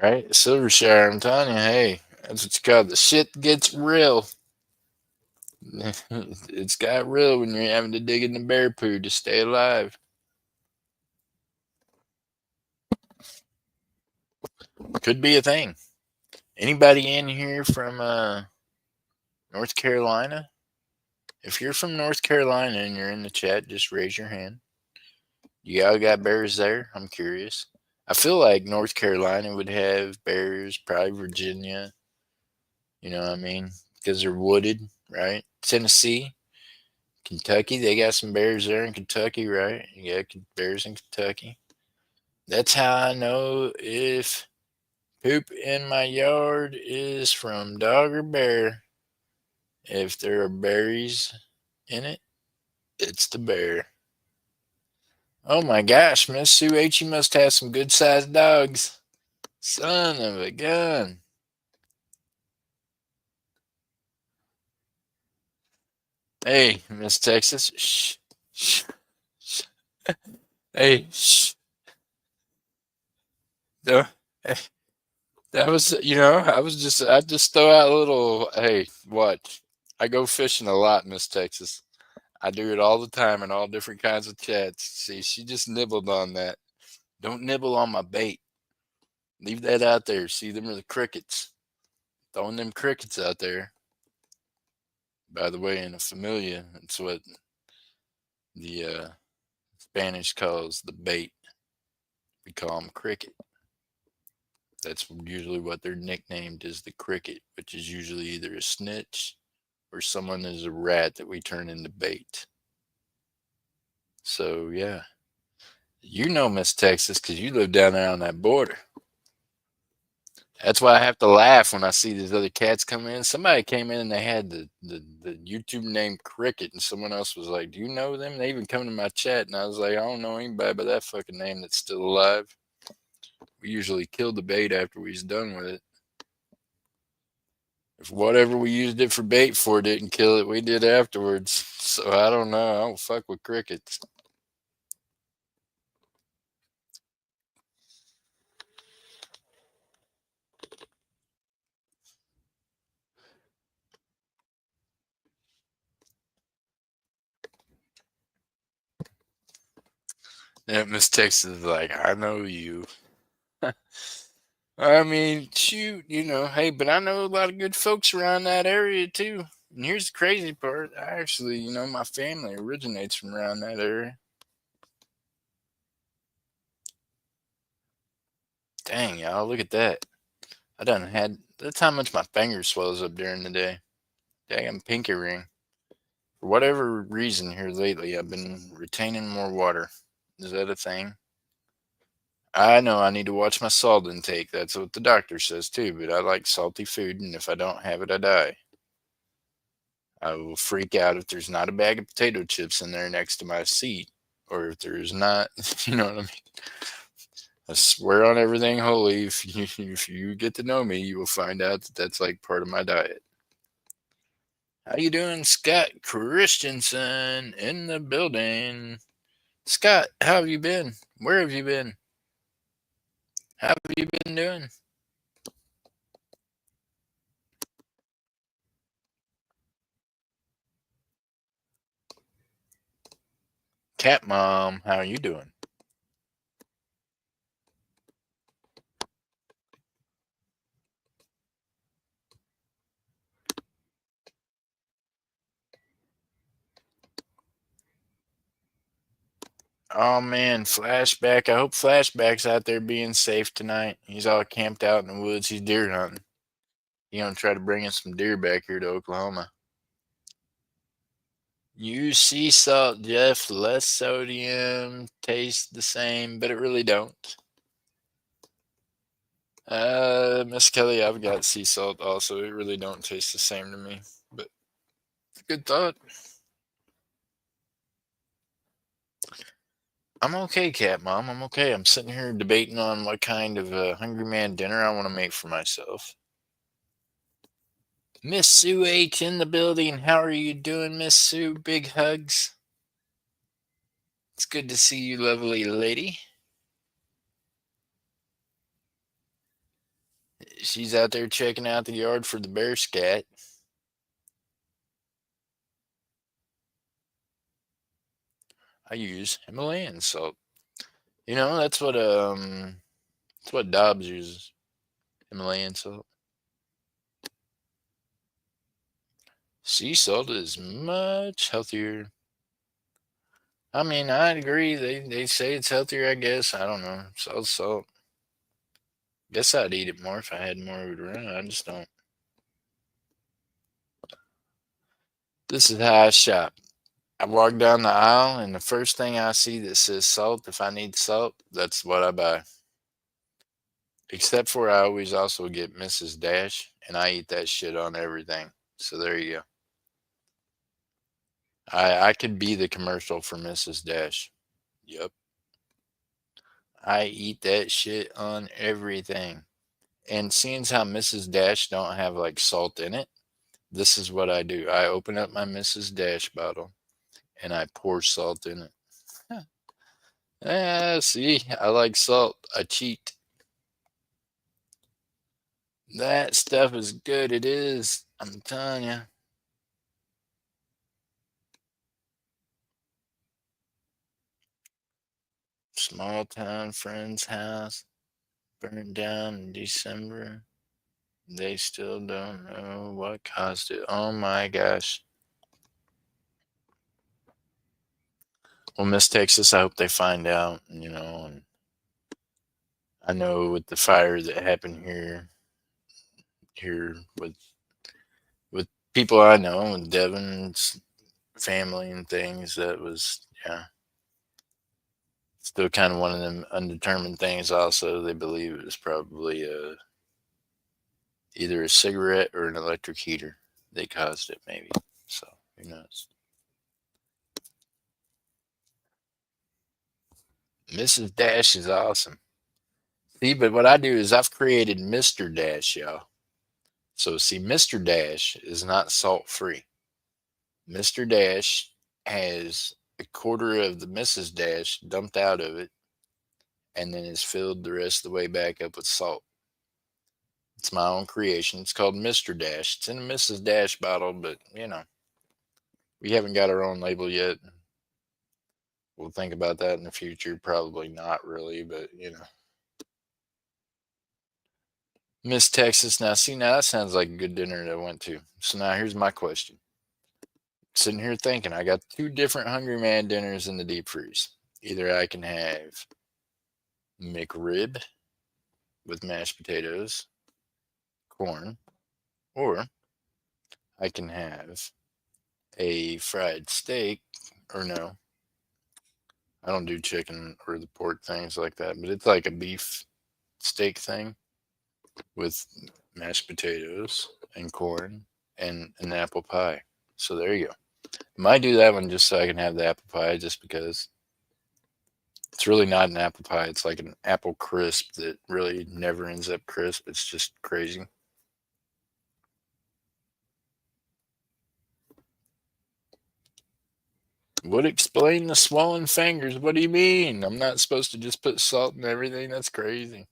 Right, Silvershire. I'm telling you, hey, that's what you call the shit gets real. It's got real when you're having to dig in the bear poo to stay alive. Could be a thing. Anybody in here from North Carolina? If you're from North Carolina and you're in the chat, just raise your hand. You all got bears there? I'm curious. I feel like North Carolina would have bears, probably Virginia. You know what I mean? Because they're wooded, right? Tennessee, Kentucky, they got some bears there in Kentucky, right? You got bears in Kentucky. That's how I know if poop in my yard is from dog or bear. If there are berries in it, it's the bear. Oh my gosh, Miss Sue H, you must have some good sized dogs. Son of a gun. Hey, Miss Texas. Shh. Shh. Shh. Hey, shh. No, hey, that was, I just throw out a little, hey, what? I go fishing a lot, Miss Texas. I do it all the time in all different kinds of chats. See, she just nibbled on that. Don't nibble on my bait. Leave that out there. See, them are the crickets. Throwing them crickets out there. By the way, in a familia, it's what the Spanish calls the bait. We call them cricket. That's usually what they're nicknamed is the cricket, which is usually either a snitch or someone is a rat that we turn into bait. So yeah, you know Miss Texas because you live down there on that border. That's why I have to laugh when I see these other cats come in. Somebody came in and they had the YouTube name Cricket, and someone else was like, "Do you know them?" They even come to my chat, and I was like, "I don't know anybody by that fucking name that's still alive." We usually kill the bait after we's done with it. If whatever we used it for bait for didn't kill it, we did afterwards. So I don't know. I don't fuck with crickets. And Miss Texas is like, I know you. I mean, shoot, hey, but I know a lot of good folks around that area too. And here's the crazy part. I actually, my family originates from around that area. Dang, y'all, look at that. I done had, that's how much my finger swells up during the day. Dang, I'm pinky ring. For whatever reason here lately, I've been retaining more water. Is that a thing? I know I need to watch my salt intake. That's what the doctor says too, but I like salty food, and if I don't have it, I die. I will freak out if there's not a bag of potato chips in there next to my seat, or if there's not, you know what I mean? I swear on everything holy, if you get to know me, you will find out that that's like part of my diet. How you doing, Scott Christensen in the building? Scott, how have you been? Where have you been? How have you been doing? Cat Mom, how are you doing? Oh man, Flashback. I hope Flashback's out there being safe tonight. He's all camped out in the woods. He's deer hunting. He's gonna try to bring in some deer back here to Oklahoma. Use sea salt, Jeff. Less sodium, tastes the same, but it really don't. Miss Kelly, I've got sea salt also. It really don't taste the same to me, but good thought. I'm okay, Cat Mom. I'm okay. I'm sitting here debating on what kind of Hungry Man dinner I want to make for myself. Miss Sue H in the building. How are you doing, Miss Sue? Big hugs. It's good to see you, lovely lady. She's out there checking out the yard for the bear scat. I use Himalayan salt. That's what Dobbs uses. Himalayan salt. Sea salt is much healthier. I mean, I agree. They say it's healthier, I guess. I don't know. Salt's salt. Guess I'd eat it more if I had more of it around. I just don't. This is how I shop. I walk down the aisle, and the first thing I see that says salt, if I need salt, that's what I buy. Except for I always also get Mrs. Dash, and I eat that shit on everything. So there you go. I could be the commercial for Mrs. Dash. Yep. I eat that shit on everything. And seeing as how Mrs. Dash don't have like salt in it, this is what I do. I open up my Mrs. Dash bottle and I pour salt in it. See, I like salt. I cheat. That stuff is good. It is. I'm telling you. Small town friend's house burned down in December. They still don't know what caused it. Oh my gosh. Well, Miss Texas, I hope they find out, and I know with the fire that happened here with people I know and Devin's family and things, that was, yeah, still kind of one of them undetermined things. Also, they believe it was probably either a cigarette or an electric heater they caused it, maybe. So who knows? Mrs. Dash is awesome. See, but what I do is I've created Mr. Dash, y'all. So see, Mr. Dash is not salt free. Mr. Dash has a quarter of the Mrs. Dash dumped out of it and then is filled the rest of the way back up with salt. It's my own creation. It's called Mr. Dash. It's in a Mrs. Dash bottle, but we haven't got our own label yet. We'll think about that in the future. Probably not really, but Miss Texas. Now, see, now that sounds like a good dinner that I went to. So now here's my question. Sitting here thinking, I got two different Hungry Man dinners in the deep freeze. Either I can have McRib with mashed potatoes, corn, or I can have a fried steak, or no, I don't do chicken or the pork things like that, but it's like a beef steak thing with mashed potatoes and corn and an apple pie. So there you go. Might do that one just so I can have the apple pie, just because it's really not an apple pie. It's like an apple crisp that really never ends up crisp. It's just crazy. Would explain the swollen fingers. What do you mean? I'm not supposed to just put salt in everything? That's crazy.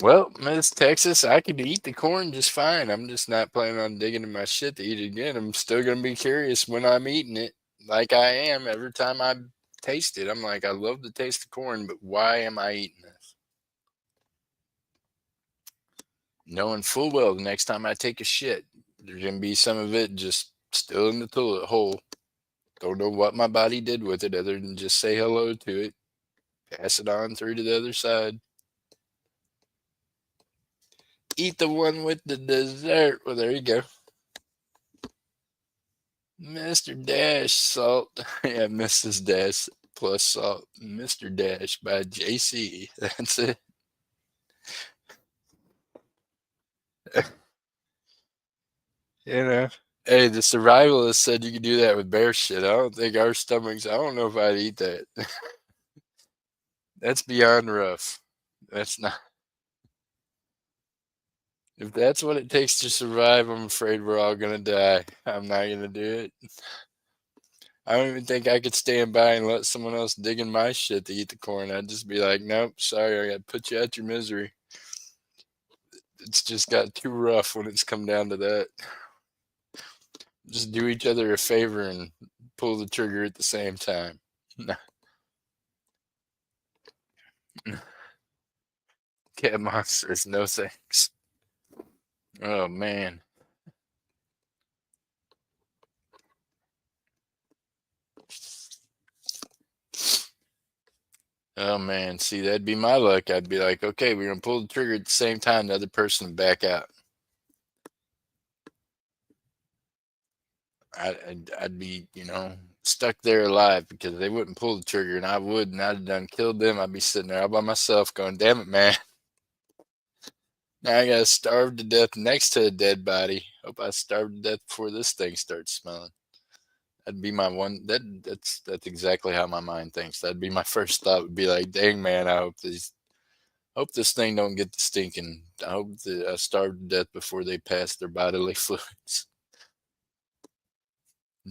Well, Miss Texas, I could eat the corn just fine. I'm just not planning on digging in my shit to eat it again. I'm still gonna be curious when I'm eating it, like I am every time I taste it. I'm like, I love the taste of corn, but why am I eating this? Knowing full well the next time I take a shit, there's gonna be some of it just still in the toilet hole. Don't know what my body did with it other than just say hello to it, pass it on through to the other side. Eat the one with the dessert. Well, there you go. Mr. Dash salt. Yeah, Mrs. Dash plus salt. Mr. Dash by JC. That's it. You know. Hey, the survivalist said you could do that with bear shit. I don't think our stomachs. I don't know if I'd eat that. That's beyond rough. That's not. If that's what it takes to survive, I'm afraid we're all gonna die. I'm not gonna do it. I don't even think I could stand by and let someone else dig in my shit to eat the corn. I'd just be like, nope, sorry, I gotta put you out your misery. It's just got too rough when it's come down to that. Just do each other a favor and pull the trigger at the same time. Cat monsters, no thanks. Oh man. Oh man. See, that'd be my luck. I'd be like, okay, we're gonna pull the trigger at the same time. The other person would back out. I'd be, stuck there alive because they wouldn't pull the trigger and I would, and I'd have done killed them. I'd be sitting there all by myself going, damn it, man. Now I gotta starve to death next to a dead body. Hope I starve to death before this thing starts smelling. That'd be my one. That's exactly how my mind thinks. That'd be my first thought. Would be like, dang man, I hope this thing don't get the stinking. I hope that I starve to death before they pass their bodily fluids.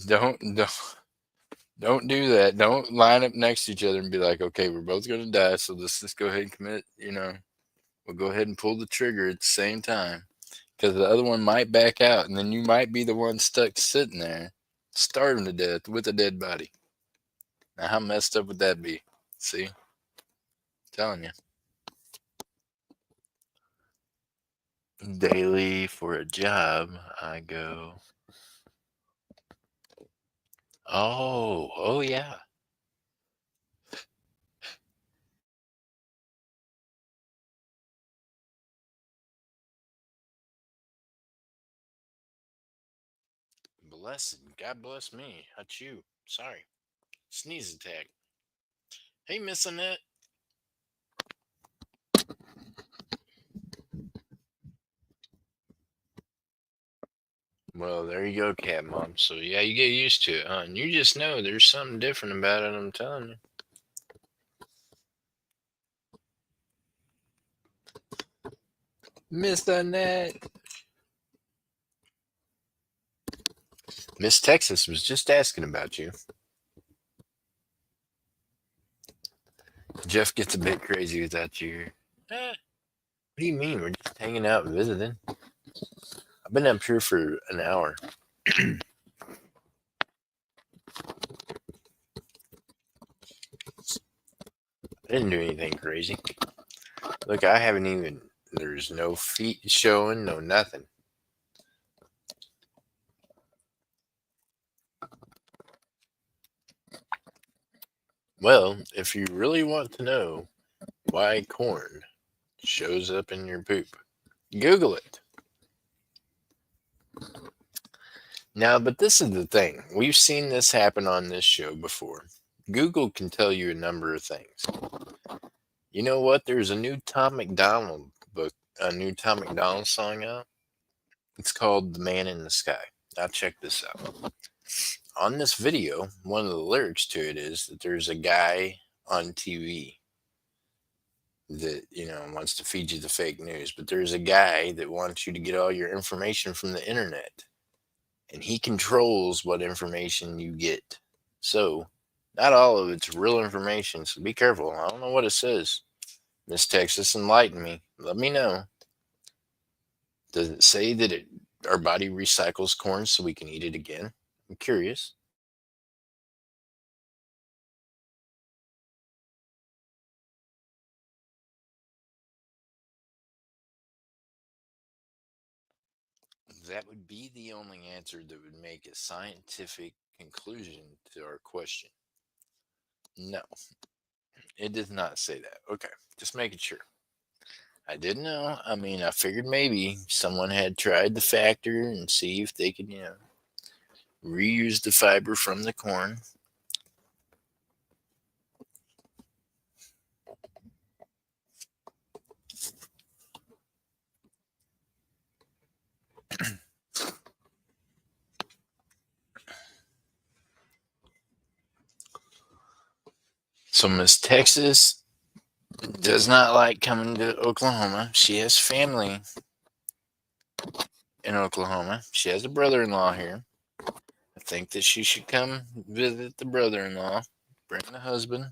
Don't don't do that. Don't line up next to each other and be like, okay, we're both gonna die, so let's just go ahead and commit. We'll go ahead and pull the trigger at the same time because the other one might back out, and then you might be the one stuck sitting there, starving to death with a dead body. Now, how messed up would that be? See, I'm telling you. Daily for a job, I go. Oh yeah. Blessed. God bless me. Achoo. Sorry. Sneeze attack. Hey, Miss Annette. Well, there you go, cat mom. So yeah, you get used to it, huh? And you just know there's something different about it. I'm telling you. Miss Annette. Miss Texas was just asking about you. Jeff gets a bit crazy without you here. What do you mean? We're just hanging out visiting. I've been up here for an hour. I didn't do anything crazy. Look, I haven't even. There's no feet showing, no nothing. Well, if you really want to know why corn shows up in your poop, Google it. Now, but this is the thing. We've seen this happen on this show before. Google can tell you a number of things. You know what? There's a new Tom McDonald book, a new Tom McDonald song out. It's called The Man in the Sky. Now, check this out. On this video, one of the lyrics to it is that there's a guy on TV that, wants to feed you the fake news, but there's a guy that wants you to get all your information from the internet, and he controls what information you get. So, not all of it's real information, so be careful. I don't know what it says. Miss Texas, enlighten me. Let me know. Does it say that our body recycles corn so we can eat it again? I'm curious. That would be the only answer that would make a scientific conclusion to our question. No, it does not say that. Okay, just making sure. I didn't know. I mean, I figured maybe someone had tried the factor and see if they could, reuse the fiber from the corn. So Miss Texas does not like coming to Oklahoma. She has family in Oklahoma. She has a brother-in-law here. I think that she should come visit the brother-in-law, bring the husband.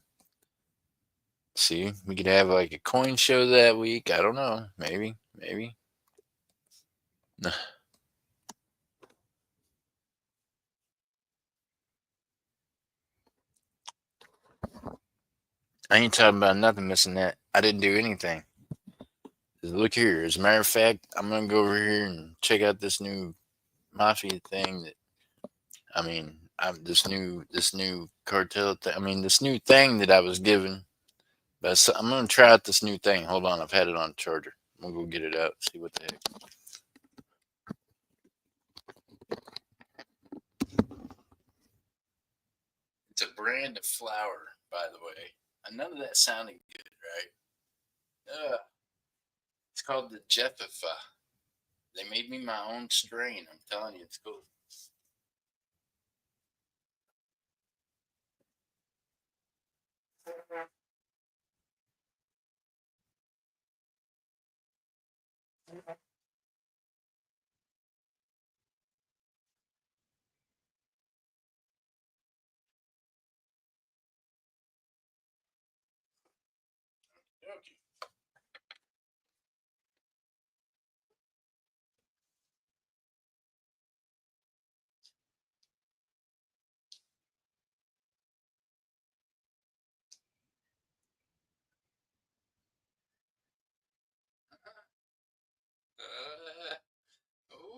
See, we could have like a coin show that week. I don't know. Maybe, maybe. No, I ain't talking about nothing missing that. I didn't do anything. Look here. As a matter of fact, I'm gonna go over here and check out this new mafia thing. This new cartel thing. I mean, this new thing that I was given. But I'm gonna try out this new thing. Hold on, I've had it on charger. I'm gonna go get it out. See what the heck. It's a brand of flour, by the way. None of that sounded good, right? It's called the Jeffifa. They made me my own strain. I'm telling you, it's cool. Okay.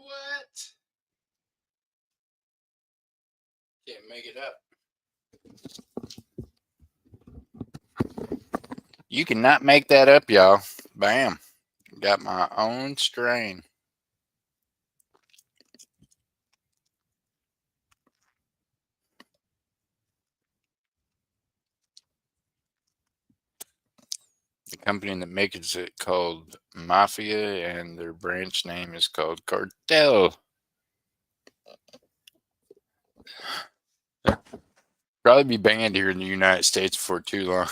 What? Can't make it up. You cannot make that up, y'all. Bam. Got my own strain. The company that makes it called Mafia, and their branch name is called Cartel. Probably be banned here in the United States for too long.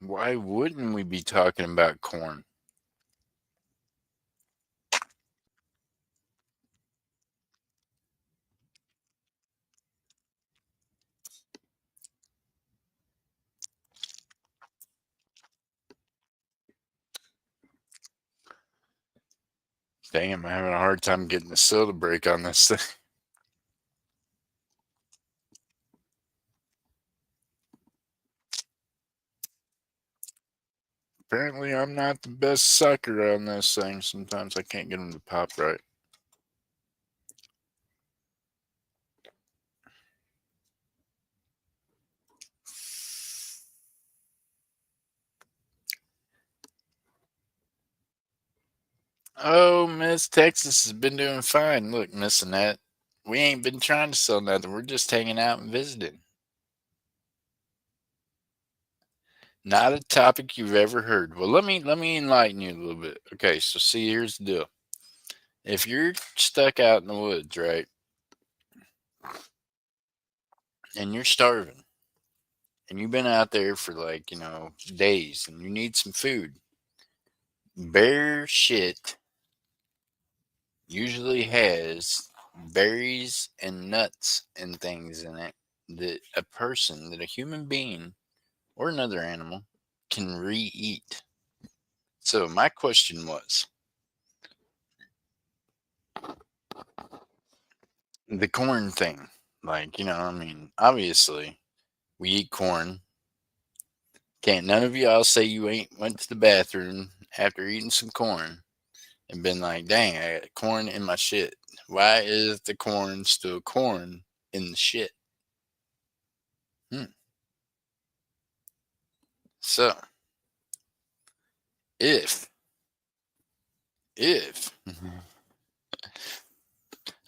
Why wouldn't we be talking about corn? Damn, I'm having a hard time getting the soda break on this thing. Apparently, I'm not the best sucker on this thing. Sometimes I can't get them to pop right. Oh, Miss Texas has been doing fine. Look, Miss Annette, we ain't been trying to sell nothing. We're just hanging out and visiting. Not a topic you've ever heard. Well, let me enlighten you a little bit. Okay, so see, here's the deal. If you're stuck out in the woods, right, and you're starving, and you've been out there for like, days, and you need some food, bear shit usually has berries and nuts and things in it that a human being or another animal can re-eat. So my question was the corn thing. Like, I mean, obviously we eat corn. Can't none of y'all say you ain't went to the bathroom after eating some corn and been like, dang, I got corn in my shit. Why is the corn still corn in the shit? Hmm. So, if, if,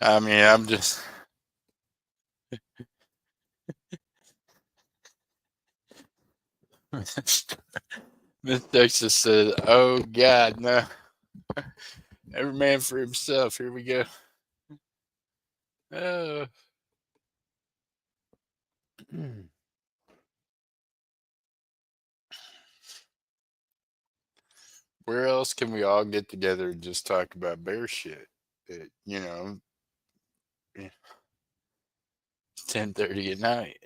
I mean, I'm just, Miss Texas said, oh God, no. Every man for himself. Here we go. Oh. Where else can we all get together and just talk about bear shit? At, 10:30 at night.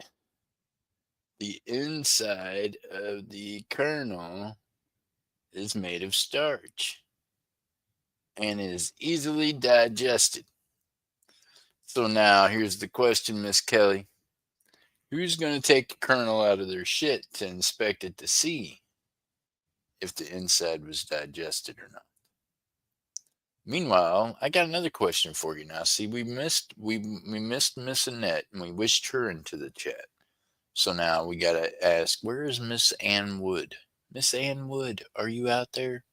The inside of the kernel is made of starch and is easily digested. So now here's the question, Miss Kelly. Who's going to take the kernel out of their shit to inspect it to see if the inside was digested or not? Meanwhile, I got another question for you now. See, we missed Miss Annette and we wished her into the chat. So now we gotta ask, where is Miss Ann Wood? Miss Ann Wood, are you out there?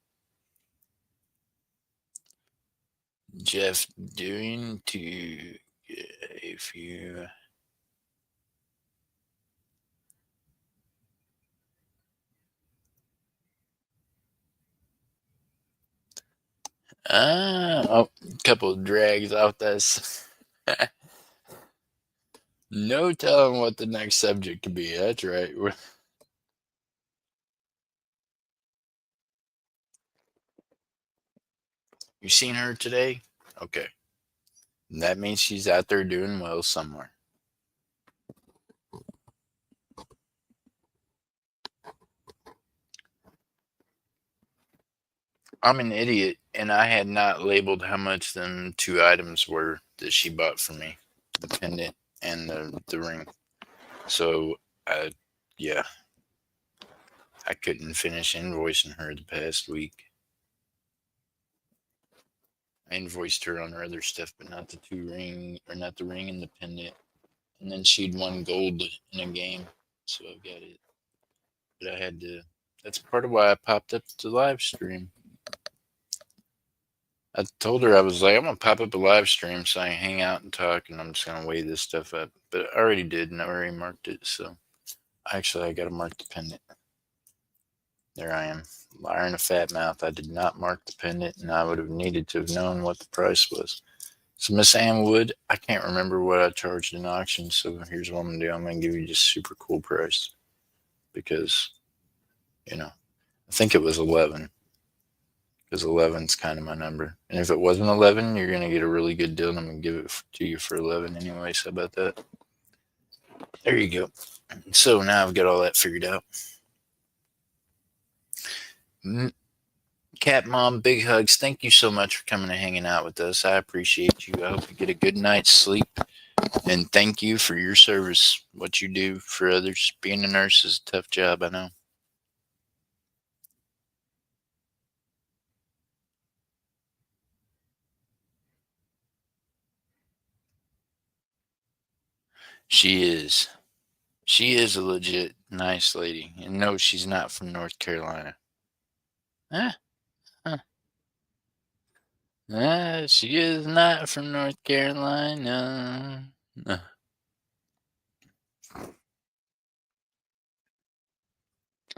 Jeff doing to if you a couple of drags off this. No telling what the next subject could be. That's right. You seen her today? Okay. That means she's out there doing well somewhere. I'm an idiot, and I had not labeled how much them two items were that she bought for me, the pendant and the ring. So, yeah, I couldn't finish invoicing her the past week. I invoiced her on her other stuff, but not the two ring, or not the ring and the pendant. And then she'd won gold in a game, so I got it. But I had to. That's part of why I popped up the live stream. I told her I was like, I'm gonna pop up a live stream so I can hang out and talk, and I'm just gonna weigh this stuff up. But I already did, and I already marked it. So actually, I gotta mark the pendant. There I am, liar in a fat mouth. I did not mark the pendant, and I would have needed to have known what the price was. So Miss Ann Wood, I can't remember what I charged in auction. So here's what I'm gonna do. I'm gonna give you just super cool price because I think it was 11. Because 11's kind of my number. And if it wasn't 11, you're going to get a really good deal, and I'm going to give it to you for 11 anyway. So, about that. There you go. So, now I've got all that figured out. Cat Mom, big hugs. Thank you so much for coming and hanging out with us. I appreciate you. I hope you get a good night's sleep. And thank you for your service, what you do for others. Being a nurse is a tough job, I know. She is. She is a legit nice lady. And no, she's not from North Carolina. Huh? She is not from North Carolina.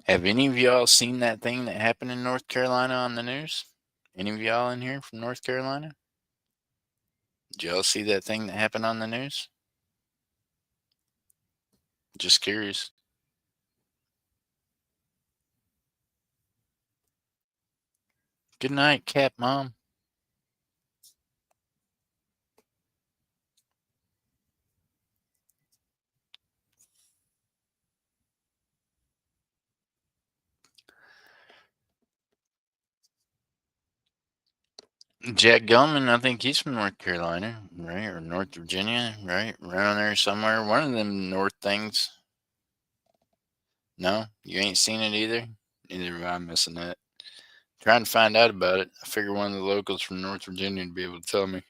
Have any of y'all seen that thing that happened in North Carolina on the news? Any of y'all in here from North Carolina? Did y'all see that thing that happened on the news? Just curious. Good night, Cat Mom. Jack Gellman, I think he's from North Carolina, right? Or North Virginia, right? Around there somewhere. One of them north things. No, you ain't seen it either. Neither am I missing that. Trying to find out about it. I figure one of the locals from North Virginia would be able to tell me.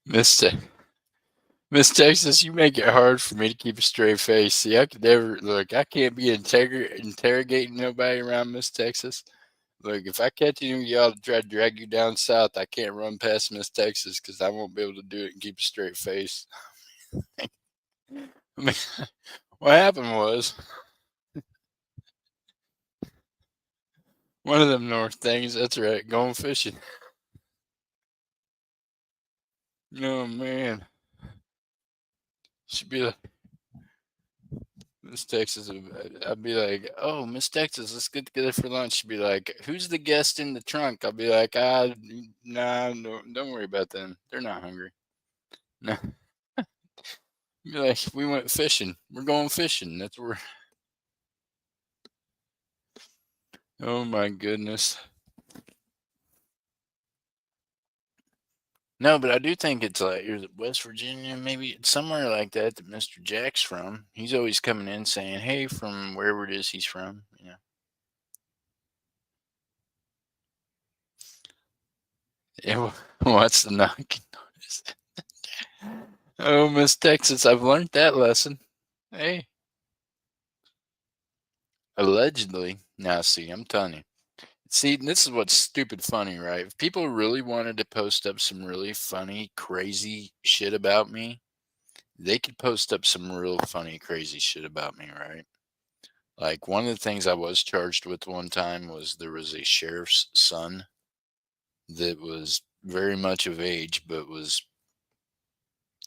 Miss Te- Miss Texas, you make it hard for me to keep a straight face. See, I could never look. I can't be interrogating nobody around Miss Texas. Look, if I catch any of y'all to try to drag you down south, I can't run past Miss Texas because I won't be able to do it and keep a straight face. I mean, what happened was one of them north things. That's right, going fishing. Oh man, she'd be like, Miss Texas. I'd be like, oh, Miss Texas, let's get together for lunch. She'd be like, who's the guest in the trunk? I'll be like, nah, no, don't worry about them. They're not hungry. No, be like, we went fishing. We're going fishing. That's where. Oh my goodness. No, but I do think it's like, is it West Virginia? Maybe it's somewhere like that that Mr. Jack's from. He's always coming in saying, hey, from wherever it is he's from. Yeah, what's the knocking noise? Oh, Miss Texas, I've learned that lesson. Hey, allegedly. Now, see, I'm telling you. See, this is what's stupid funny, right? If people really wanted to post up some really funny, crazy shit about me, they could post up some real funny, crazy shit about me, right? Like one of the things I was charged with one time was there was a sheriff's son that was very much of age, but was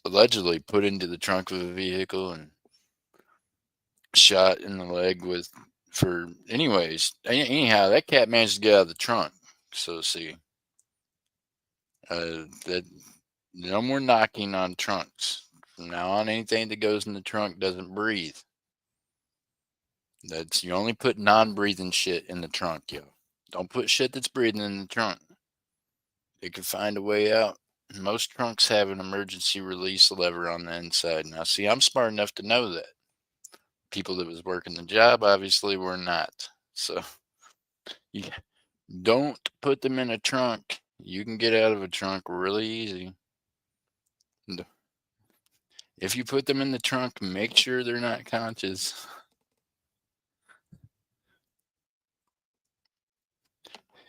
allegedly put into the trunk of a vehicle and shot in the leg with for anyways. Anyhow, that cat managed to get out of the trunk. So see, that no more knocking on trunks. From now on, anything that goes in the trunk doesn't breathe. That's you only put non-breathing shit in the trunk, yo. Don't put shit that's breathing in the trunk. It can find a way out. Most trunks have an emergency release lever on the inside. Now, see, I'm smart enough to know that. People that was working the job obviously were not. So you don't put them in a trunk. You can get out of a trunk really easy. If you put them in the trunk, make sure they're not conscious.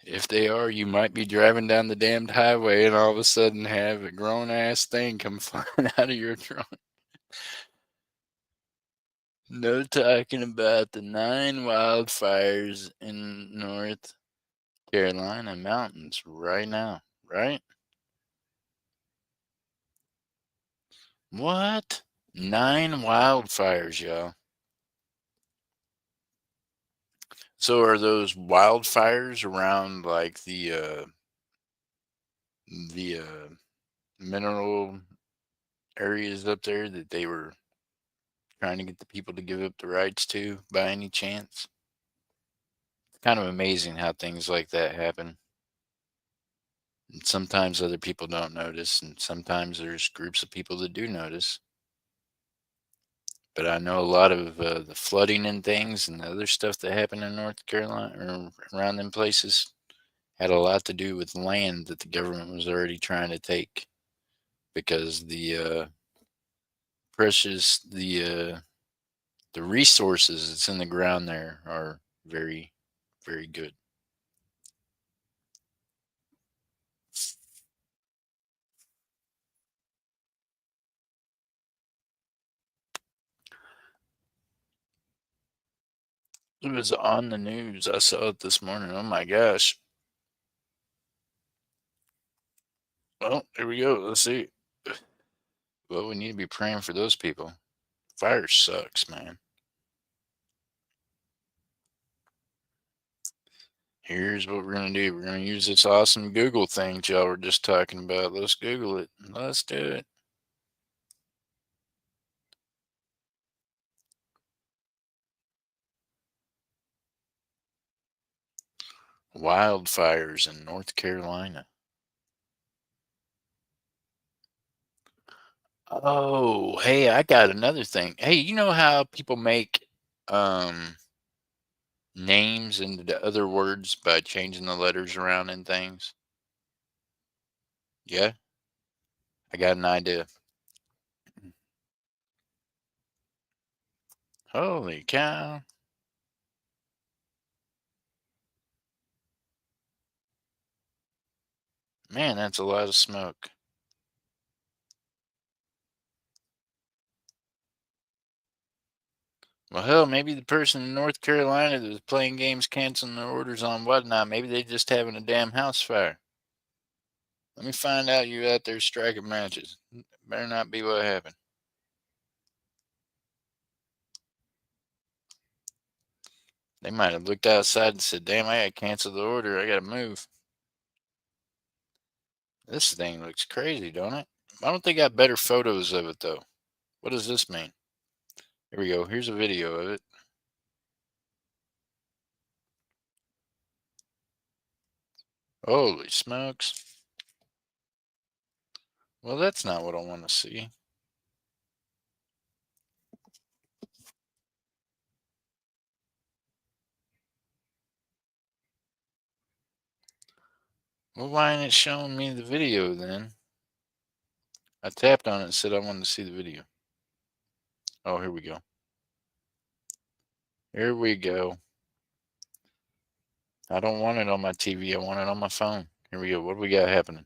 If they are, you might be driving down the damned highway and all of a sudden have a grown ass thing come flying out of your trunk. No talking about the 9 wildfires in North Carolina mountains right now, right? What? 9 wildfires, y'all. So are those wildfires around like the mineral areas up there that they were trying to get the people to give up the rights to by any chance? It's kind of amazing how things like that happen. And sometimes other people don't notice, and sometimes there's groups of people that do notice. But I know a lot of the flooding and things and the other stuff that happened in North Carolina or around them places had a lot to do with land that the government was already trying to take because precious the resources that's in the ground there are very very good. It was on the news. I saw it this morning. Oh my gosh. Well, here we go. Let's see. Well, we need to be praying for those people. Fire sucks, man. Here's what we're going to do. We're going to use this awesome Google thing y'all were just talking about. Let's Google it. Let's do it. Wildfires in North Carolina. Oh, hey, I got another thing. Hey, you know how people make um names into the other words by changing the letters around and things? Yeah, I got an idea. Holy cow. Man, that's a lot of smoke. Well, hell, maybe the person in North Carolina that was playing games canceling their orders on whatnot, maybe they just having a damn house fire. Let me find out you out there striking matches. Better not be what happened. They might have looked outside and said, damn, I gotta cancel the order. I gotta move. This thing looks crazy, don't it? Why don't they got better photos of it, though? What does this mean? Here we go. Here's a video of it. Holy smokes. Well, that's not what I want to see. Well, why ain't it showing me the video then? I tapped on it and said I wanted to see the video. Oh, here we go. Here we go. I don't want it on my TV. I want it on my phone. Here we go. What do we got happening?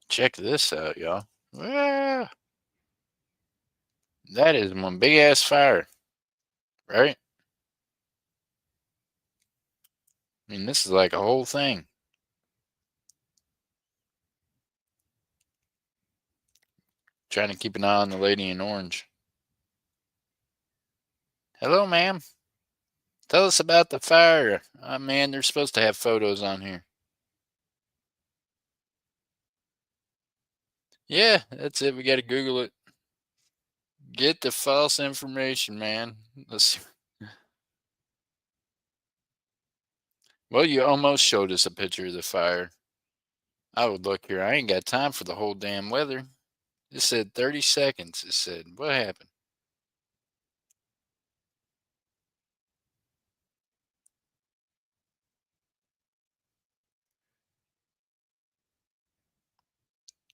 Check this out, y'all. Ah, that is one big ass fire, right? I mean, this is like a whole thing. Trying to keep an eye on the lady in orange. Hello, ma'am. Tell us about the fire. Man, they're supposed to have photos on here. Yeah, that's it. We got to Google it. Get the false information, man. Let's see. Well, you almost showed us a picture of the fire. I would look here. I ain't got time for the whole damn weather. It said 30 seconds. It said, what happened?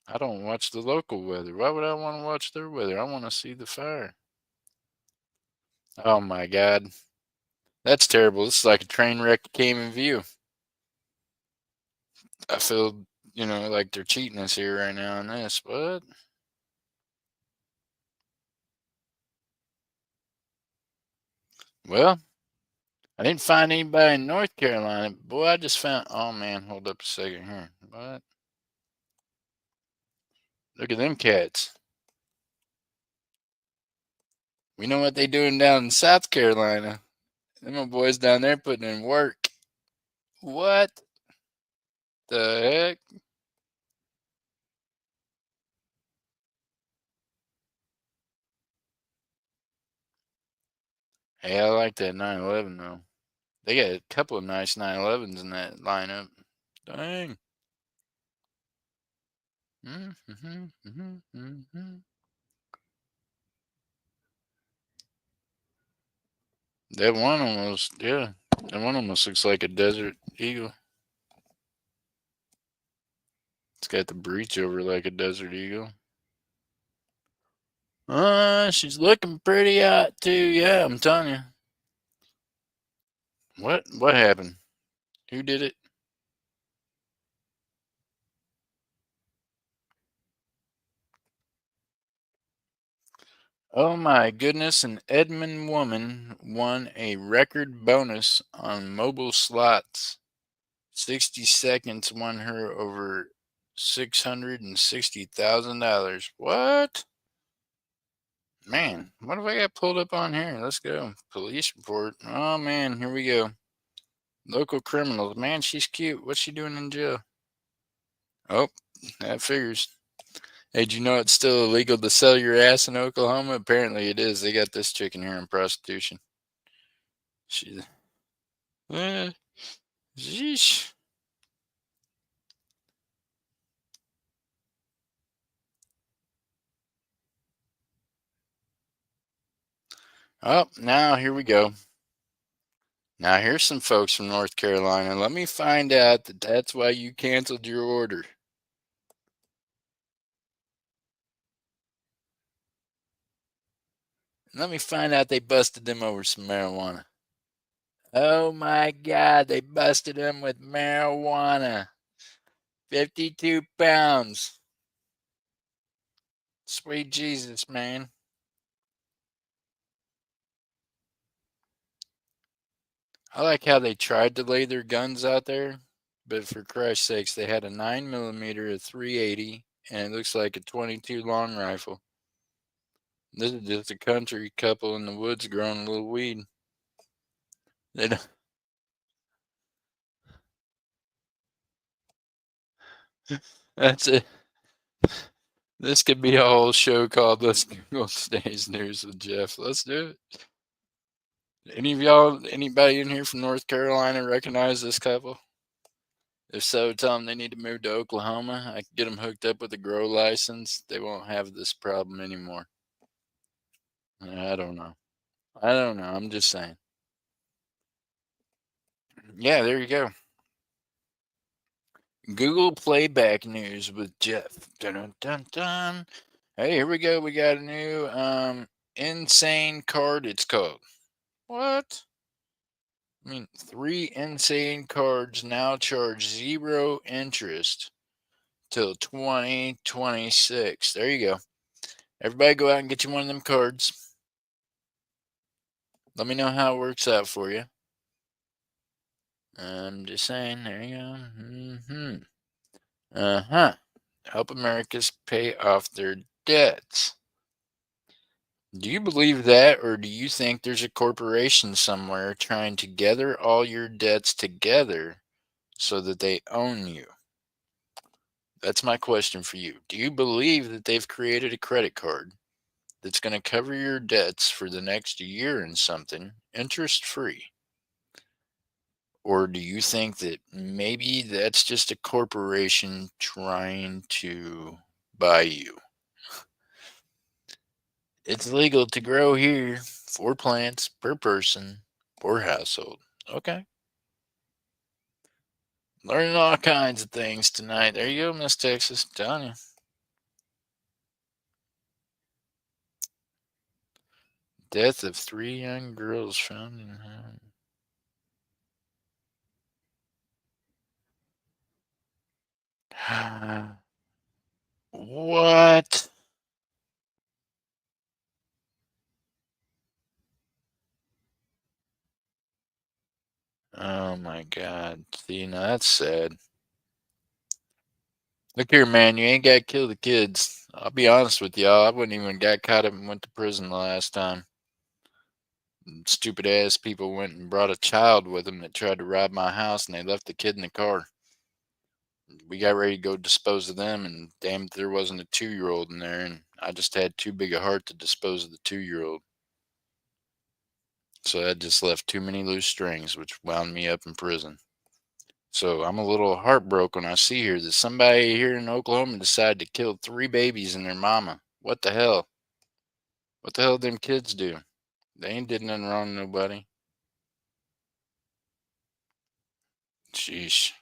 I don't watch the local weather. Why would I want to watch their weather? I want to see the fire. Oh my God. That's terrible. This is like a train wreck came in view. I feel, like they're cheating us here right now on this. What? Well, I didn't find anybody in North Carolina. Boy, I just found. Oh man, hold up a second here. What? Look at them cats. We know what they doing down in South Carolina. Them old boys down there putting in work. What the heck? Hey, I like that 911 though. They got a couple of nice 911s in that lineup. Dang. Mm-hmm, mm-hmm, mm-hmm. That one almost, yeah. That one almost looks like a desert eagle. It's got the breech over like a desert eagle. She's looking pretty hot too. Yeah, I'm telling you. What? What happened? Who did it? Oh my goodness! An Edmond woman won a record bonus on mobile slots. 60 seconds won her over $660,000. What? Man, what have I got pulled up on here? Let's go. Police report. Oh man, here we go. Local criminals. Man, she's cute. What's she doing in jail? Oh, that figures. Hey, do you know it's still illegal to sell your ass in Oklahoma? Apparently it is. They got this chick in here in prostitution. She's. Eh, Sheesh. Oh, now here we go. Now here's some folks from North Carolina. Let me find out that that's why you canceled your order. Let me find out they busted them over some marijuana. Oh my God, they busted him with marijuana. 52 pounds. Sweet Jesus, man. I like how they tried to lay their guns out there, but for Christ's sakes, they had a 9 millimeter, a 380, and it looks like a 22 long rifle. This is just a country couple in the woods growing a little weed. They don't, that's it. This could be a whole show called Let's Google Today's News with Jeff. Let's do it. Anybody in here from North Carolina recognize this couple? If so, tell them they need to move to Oklahoma. I can get them hooked up with a grow license. They won't have this problem anymore. I don't know. I don't know. I'm just saying. Yeah, there you go. Google Playback News with Jeff. Dun dun dun dun. Hey, here we go. We got a new insane card. It's called. What? I mean, 3 insane cards now charge zero interest till 2026. There you go. Everybody go out and get you one of them cards. Let me know how it works out for you. I'm just saying, there you go. Uh-huh. Help Americans pay off their debts. Do you believe that, or do you think there's a corporation somewhere trying to gather all your debts together so that they own you? That's my question for you. Do you believe that they've created a credit card that's going to cover your debts for the next year and something, interest free? Or do you think that maybe that's just a corporation trying to buy you? It's legal to grow here 4 plants per person per household. Okay. Learning all kinds of things tonight. There you go, Miss Texas. Telling you. Death of 3 young girls found in home. What? Oh my God. See, now that's sad. Look here, man. You ain't got to kill the kids. I'll be honest with y'all. I wouldn't even got caught up and went to prison the last time. Stupid ass people went and brought a child with them that tried to rob my house, and they left the kid in the car. We got ready to go dispose of them, and damn, there wasn't a 2 year old in there, and I just had too big a heart to dispose of the 2 year old. So that just left too many loose strings, which wound me up in prison. So I'm a little heartbroken when I see here that somebody here in Oklahoma decided to kill 3 babies and their mama. What the hell? What the hell did them kids do? They ain't did nothing wrong to nobody. Sheesh.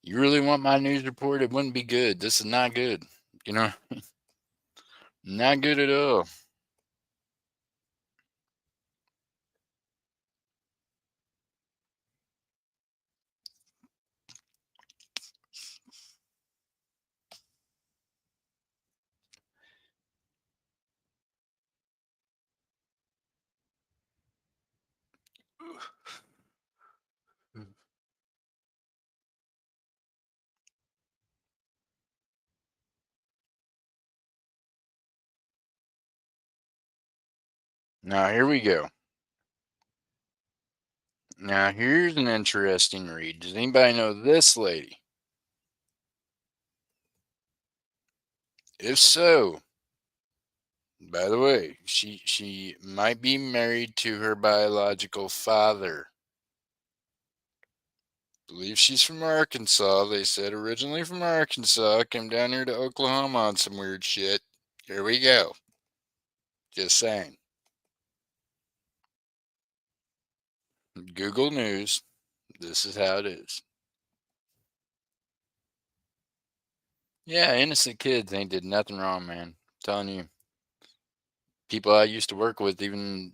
You really want my news report? It wouldn't be good. This is not good. You know, not good at all. Now, here we go. Now, here's an interesting read. Does anybody know this lady? If so, by the way, she might be married to her biological father. Believe she's from Arkansas. They said originally from Arkansas, came down here to Oklahoma on some weird shit. Here we go. Just saying. Google News. This is how it is. Yeah, innocent kids ain't did nothing wrong, man. Telling you, people I used to work with, even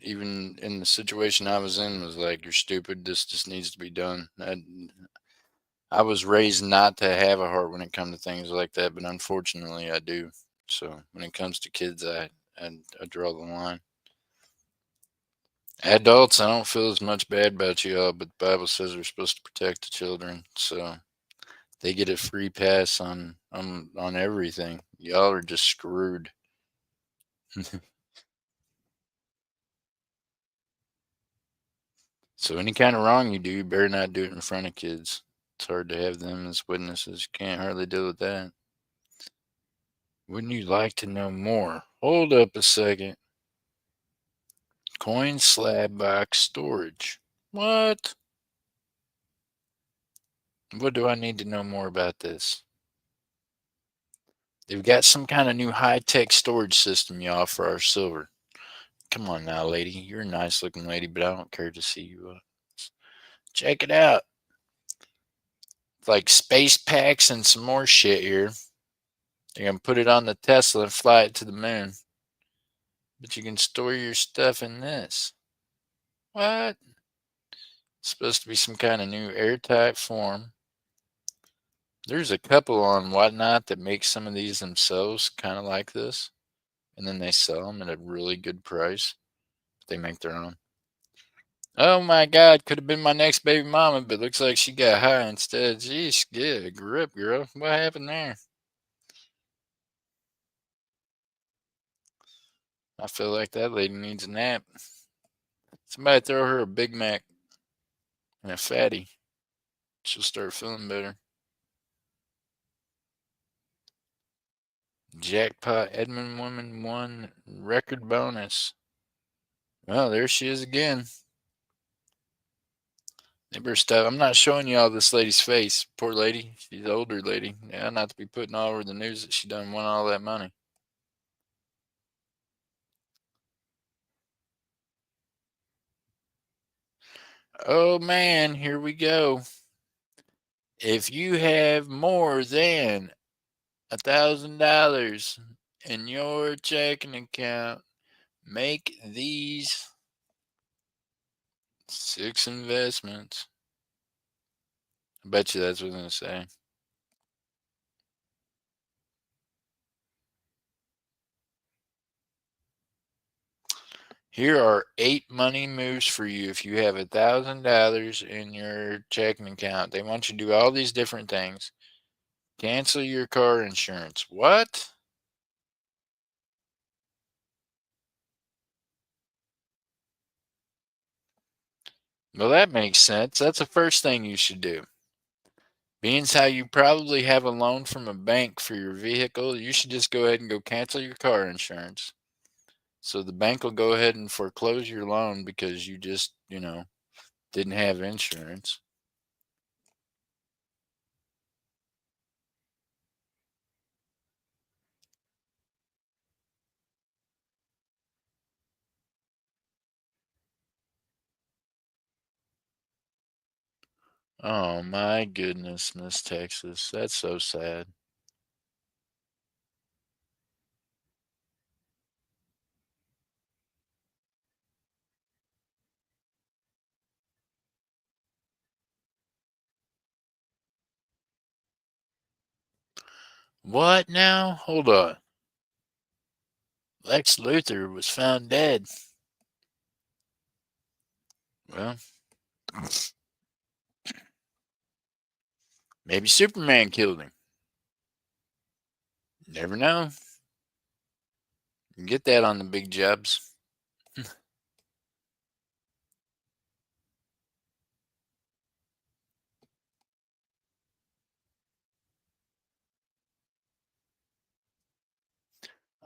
in the situation I was in, was like, "You're stupid. This just needs to be done." I was raised not to have a heart when it comes to things like that, but unfortunately, I do. So when it comes to kids, I draw the line. Adults, I don't feel as much bad about you all, but the Bible says we're supposed to protect the children, so they get a free pass on everything. Y'all are just screwed. So any kind of wrong you do, you better not do it in front of kids. It's hard to have them as witnesses. Can't hardly deal with that. Wouldn't you like to know more? Hold up a second. Coin slab box storage. What? What do I need to know more about this? They've got some kind of new high-tech storage system, y'all, for our silver. Come on now, lady. You're a nice looking lady, but I don't care to see you. Check it out. It's like space packs and some more shit here. You're going to put it on the Tesla and fly it to the moon. But you can store your stuff in this. What? It's supposed to be some kind of new airtight form. There's a couple on Whatnot that make some of these themselves, kind of like this. And then they sell them at a really good price. They make their own. Oh my God, could have been my next baby mama, but looks like she got high instead. Jeez, get a grip, girl. What happened there? I feel like that lady needs a nap. Somebody throw her a Big Mac and a fatty. She'll start feeling better. Jackpot Edmund woman won record bonus. Well, there she is again. They better stop. I'm not showing you all this lady's face. Poor lady. She's an older lady. Yeah, not to be putting all over the news that she done won all that money. Oh man, here we go. If you have more than $1,000 in your checking account, make these 6 investments. I bet you that's what it's going to say. Here are 8 money moves for you if you have $1,000 in your checking account. They want you to do all these different things. Cancel your car insurance. What? Well, that makes sense. That's the first thing you should do. Being as how you probably have a loan from a bank for your vehicle, you should just go ahead and go cancel your car insurance. So the bank will go ahead and foreclose your loan because you just, didn't have insurance. Oh my goodness, Miss Texas. That's so sad. What now? Hold on. Lex Luthor was found dead. Well, maybe Superman killed him. Never know. You get that on the big jobs.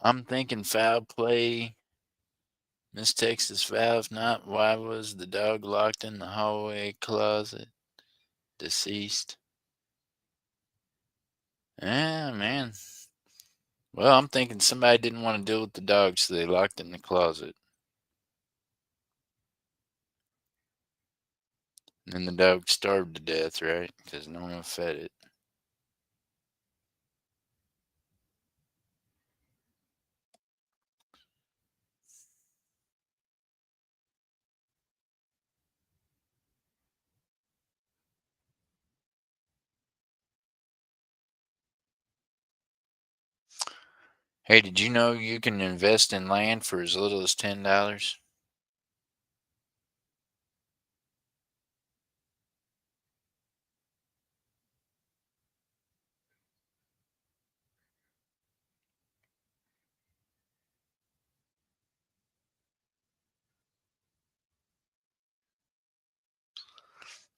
I'm thinking foul play. Miss Texas Valve, not why was the dog locked in the hallway closet? Deceased. Yeah, man. Well, I'm thinking somebody didn't want to deal with the dog, so they locked it in the closet. And then the dog starved to death, right? Because no one fed it. Hey, did you know you can invest in land for as little as $10?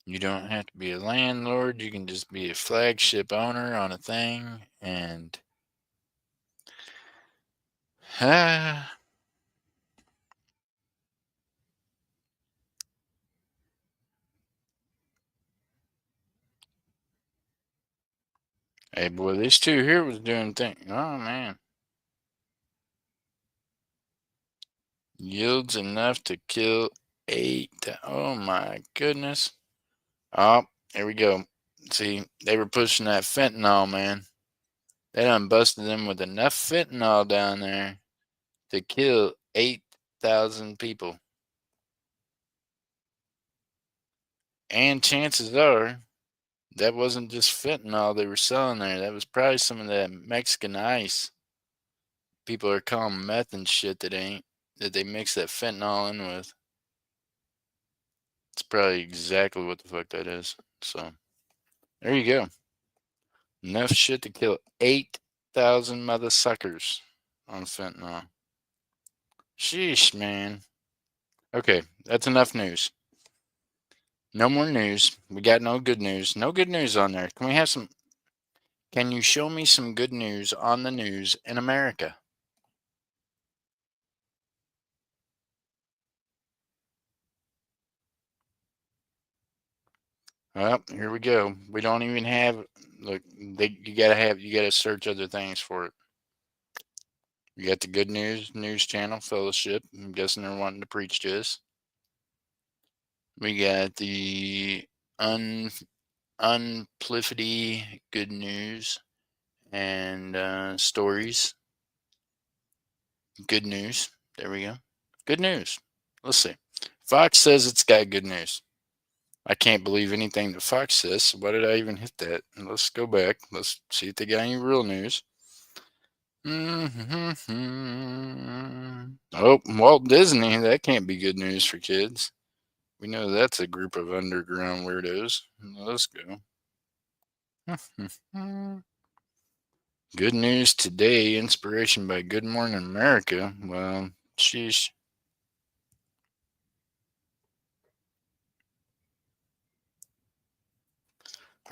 You don't have to be a landlord. You can just be a flagship owner on a thing. And, ah, hey, boy, these two here was doing things. Oh, man. Yields enough to kill eight. Oh, my goodness. Oh, here we go. See, they were pushing that fentanyl, man. They done busted them with enough fentanyl down there to kill 8,000 people. And chances are that wasn't just fentanyl they were selling there. That was probably some of that Mexican ice. People are calling meth and shit that ain't, that they mix that fentanyl in with. It's probably exactly what the fuck that is. So, there you go. Enough shit to kill 8,000 mother suckers on fentanyl. Sheesh, man. Okay, that's enough news. No more news. We got no good news. No good news on there. Can we have some? Can you show me some good news on the news in America? Well, here we go. We don't even have. Look, you gotta search other things for it. You got the good news channel fellowship. I'm guessing they're wanting to preach to us. We got the un unplifity good news and stories. Good news. There we go. Good news. Let's see. Fox says it's got good news. I can't believe anything that Fox says. So why did I even hit that? Let's go back. Let's see if they got any real news. Oh, Walt Disney. That can't be good news for kids. We know that's a group of underground weirdos. Let's go. Good news today. Inspiration by Good Morning America. Well, sheesh.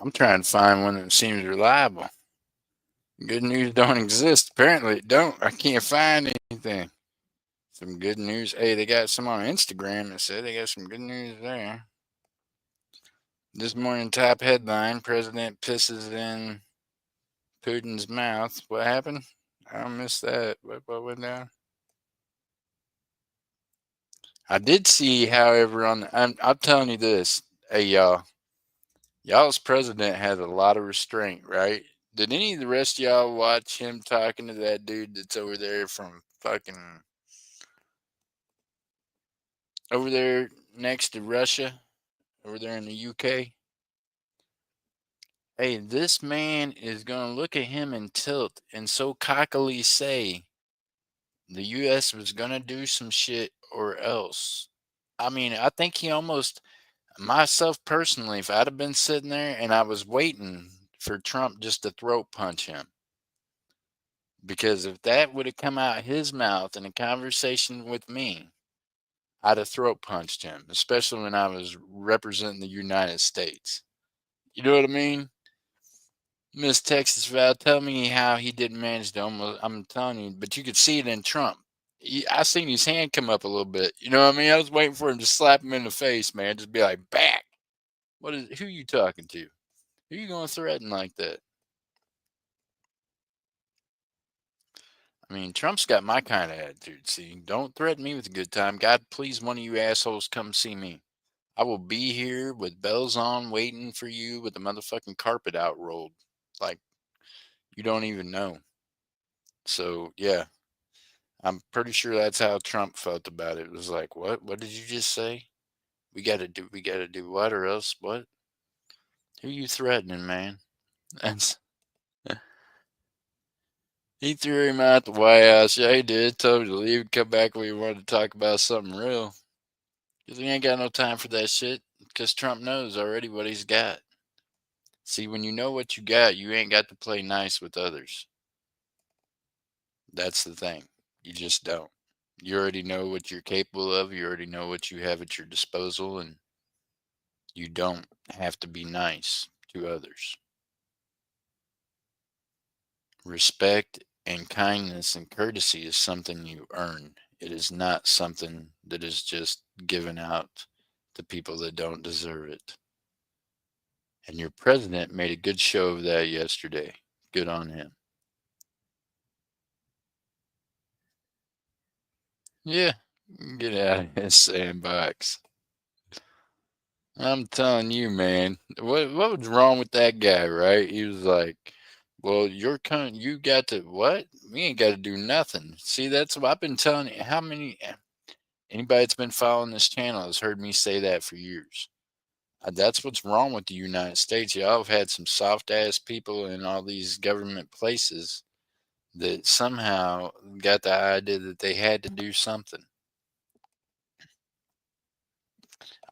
I'm trying to find one that seems reliable. Good news don't exist. Apparently it don't. I can't find anything. Some good news. Hey, they got some on Instagram that said they got some good news there. This morning top headline, President pisses in Putin's mouth. What happened? I missed that. What went down? I did see, however, I'm telling you this. Hey, y'all's president has a lot of restraint, right? Did any of the rest of y'all watch him talking to that dude that's over there from fucking over there next to Russia, over there in the UK? Hey, this man is going to look at him and tilt and so cockily say the US was going to do some shit or else. I mean, I think he almost, myself personally, if I'd have been sitting there and I was waiting for Trump just to throat punch him, because if that would have come out his mouth in a conversation with me, I'd have throat punched him, especially when I was representing the United States. You know what I mean? Miss Texas Val, tell me how he didn't manage to almost. I'm telling you, but you could see it in Trump. I seen his hand come up a little bit. You know what I mean? I was waiting for him to slap him in the face, man. Just be like, back. What is? Who you talking to? Who you going to threaten like that? I mean, Trump's got my kind of attitude. See, don't threaten me with a good time. God, please, one of you assholes come see me. I will be here with bells on, waiting for you with the motherfucking carpet out rolled. Like, you don't even know. So, yeah, I'm pretty sure that's how Trump felt about it. It was like, what? What did you just say? We gotta do what or else what? Who you threatening, man? That's, he threw him out the White House. Yeah, he did. Told him to leave and come back when he wanted to talk about something real. Because he ain't got no time for that shit. Because Trump knows already what he's got. See, when you know what you got, you ain't got to play nice with others. That's the thing. You just don't. You already know what you're capable of. You already know what you have at your disposal, and you don't have to be nice to others. Respect and kindness and courtesy is something you earn. It is not something that is just given out to people that don't deserve it. And your president made a good show of that yesterday. Good on him. Yeah, get out of his sandbox. I'm telling you, man. What was wrong with that guy, right? He was like, "Well, you got to what? We ain't got to do nothing." See, that's what I've been telling you. How many anybody that's been following this channel has heard me say that for years. That's what's wrong with the United States. Y'all have had some soft ass people in all these government places that somehow got the idea that they had to do something.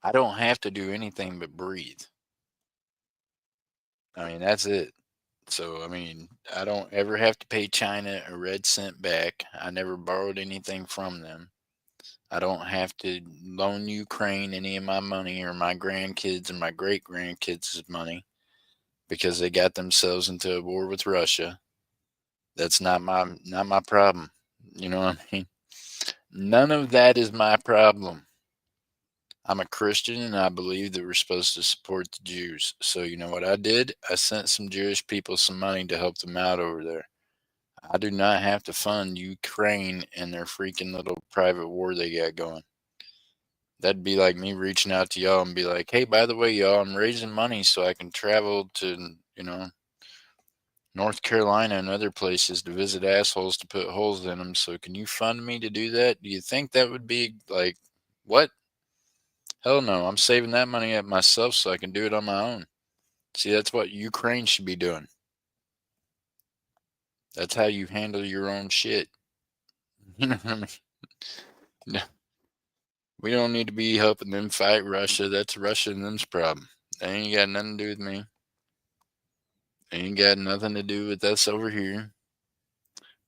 I don't have to do anything but breathe. I mean, that's it. So, I mean, I don't ever have to pay China a red cent back. I never borrowed anything from them. I don't have to loan Ukraine any of my money or my grandkids or my great grandkids' money because they got themselves into a war with Russia. That's not my problem. You know what I mean? None of that is my problem. I'm a Christian and I believe that we're supposed to support the Jews. So, you know what I did? I sent some Jewish people some money to help them out over there. I do not have to fund Ukraine and their freaking little private war they got going. That'd be like me reaching out to y'all and be like, hey, by the way, y'all, I'm raising money so I can travel to, North Carolina and other places to visit assholes to put holes in them. So can you fund me to do that? Do you think that would be like, what? Hell no. I'm saving that money up myself so I can do it on my own. See, that's what Ukraine should be doing. That's how you handle your own shit. You know what I mean? No, we don't need to be helping them fight Russia. That's Russia and them's problem. They ain't got nothing to do with me. They ain't got nothing to do with us over here.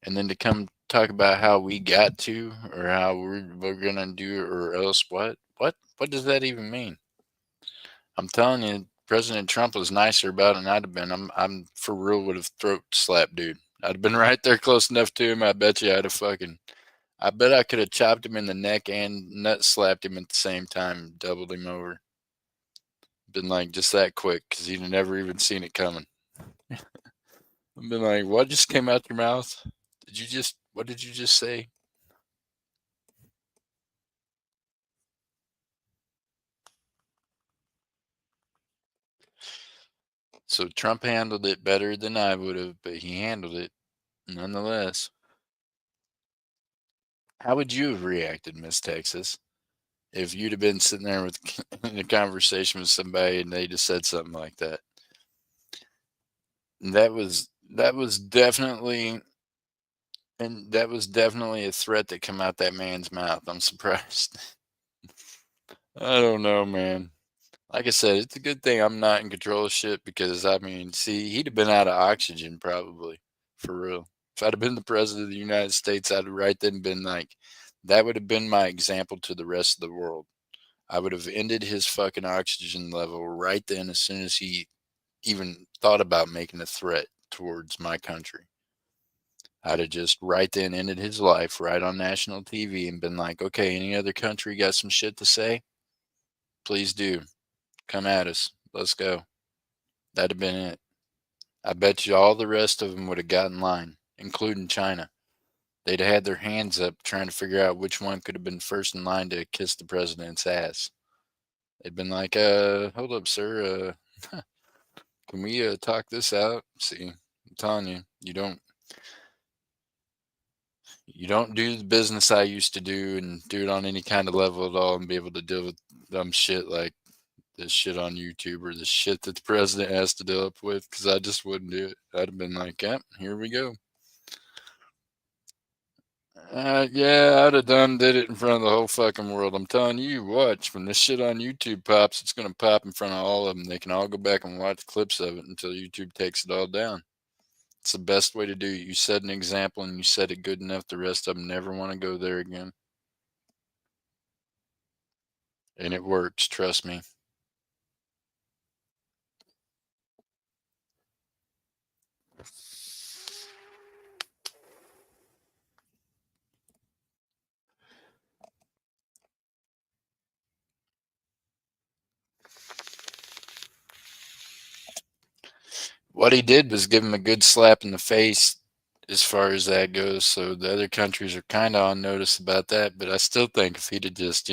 And then to come talk about how we got to or how we're gonna do or else what? What does that even mean? I'm telling you, President Trump was nicer about it than I'd have been. I'm for real would have throat slapped dude. I'd have been right there close enough to him. I bet you I'd have fucking I bet I could have chopped him in the neck and nut slapped him at the same time, doubled him over. Been like just that quick because he'd never even seen it coming. I've been like, what just came out your mouth? What did you just say? So Trump handled it better than I would have, but he handled it nonetheless. How would you have reacted, Miss Texas, if you'd have been sitting there with in a conversation with somebody and they just said something like that? That was definitely a threat that come out that man's mouth. I'm surprised. I don't know, man. Like I said, it's a good thing I'm not in control of shit because I mean, see, he'd have been out of oxygen probably for real. If I'd have been the president of the United States, I'd have right then been like, that would have been my example to the rest of the world. I would have ended his fucking oxygen level right then as soon as he even thought about making a threat towards my country. I'd have just right then ended his life right on national TV and been like, okay, any other country got some shit to say? Please do. Come at us. Let's go. That'd have been it. I bet you all the rest of them would have got in line, including China. they'd had their hands up trying to figure out which one could have been first in line to kiss the president's ass. They'd been like, hold up, sir. Can we talk this out? See, I'm telling you, you don't do the business I used to do and do it on any kind of level at all and be able to deal with dumb shit like this shit on YouTube or the shit that the president has to deal up with, because I just wouldn't do it. I'd have been like, yep, here we go. Yeah, I'd have did it in front of the whole fucking world. I'm telling you, watch. When this shit on YouTube pops, it's going to pop in front of all of them. They can all go back and watch clips of it until YouTube takes it all down. It's the best way to do it. You set an example and you set it good enough, the rest of them never want to go there again. And it works, trust me. What he did was give him a good slap in the face as far as that goes. So the other countries are kind of on notice about that. But I still think if he'd have just,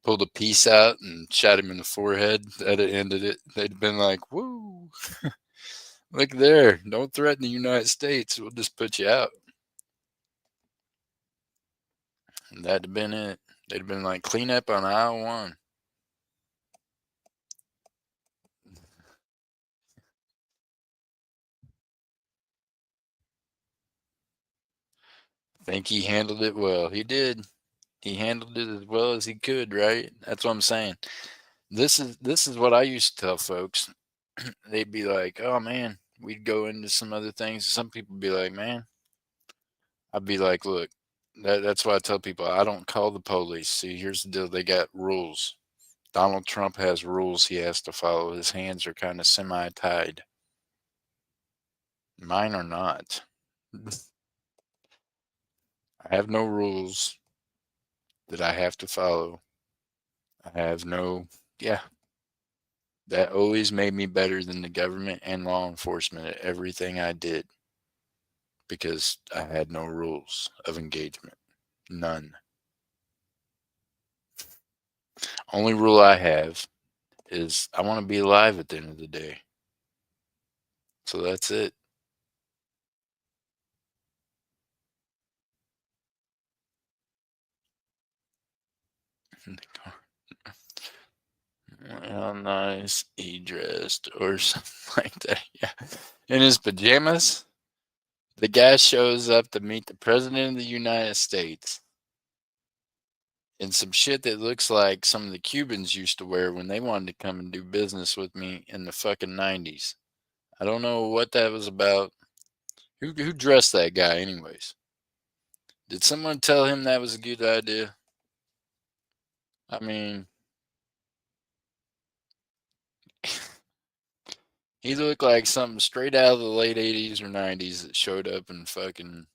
pulled a piece out and shot him in the forehead, that'd have ended it. They'd have been like, woo, look there. Don't threaten the United States. We'll just put you out. And that'd have been it. They'd have been like, clean up on aisle one. I think he handled it well. He did. He handled it as well as he could, right? That's what I'm saying. This is what I used to tell folks. They'd be like, "Oh man," we'd go into some other things. Some people would be like, "Man," I'd be like, "Look, that's why I tell people I don't call the police. See, here's the deal: they got rules. Donald Trump has rules he has to follow. His hands are kind of semi-tied. Mine are not. I have no rules that I have to follow. I have no, yeah, that always made me better than the government and law enforcement at everything I did because I had no rules of engagement. None. Only rule I have is I want to be alive at the end of the day. So that's it. How nice he dressed or something like that. Yeah. In his pajamas, the guy shows up to meet the president of the United States in some shit that looks like some of the Cubans used to wear when they wanted to come and do business with me in the fucking 90s. I don't know what that was about. Who dressed that guy, anyways? Did someone tell him that was a good idea? I mean, he looked like something straight out of the late 80s or 90s that showed up in fucking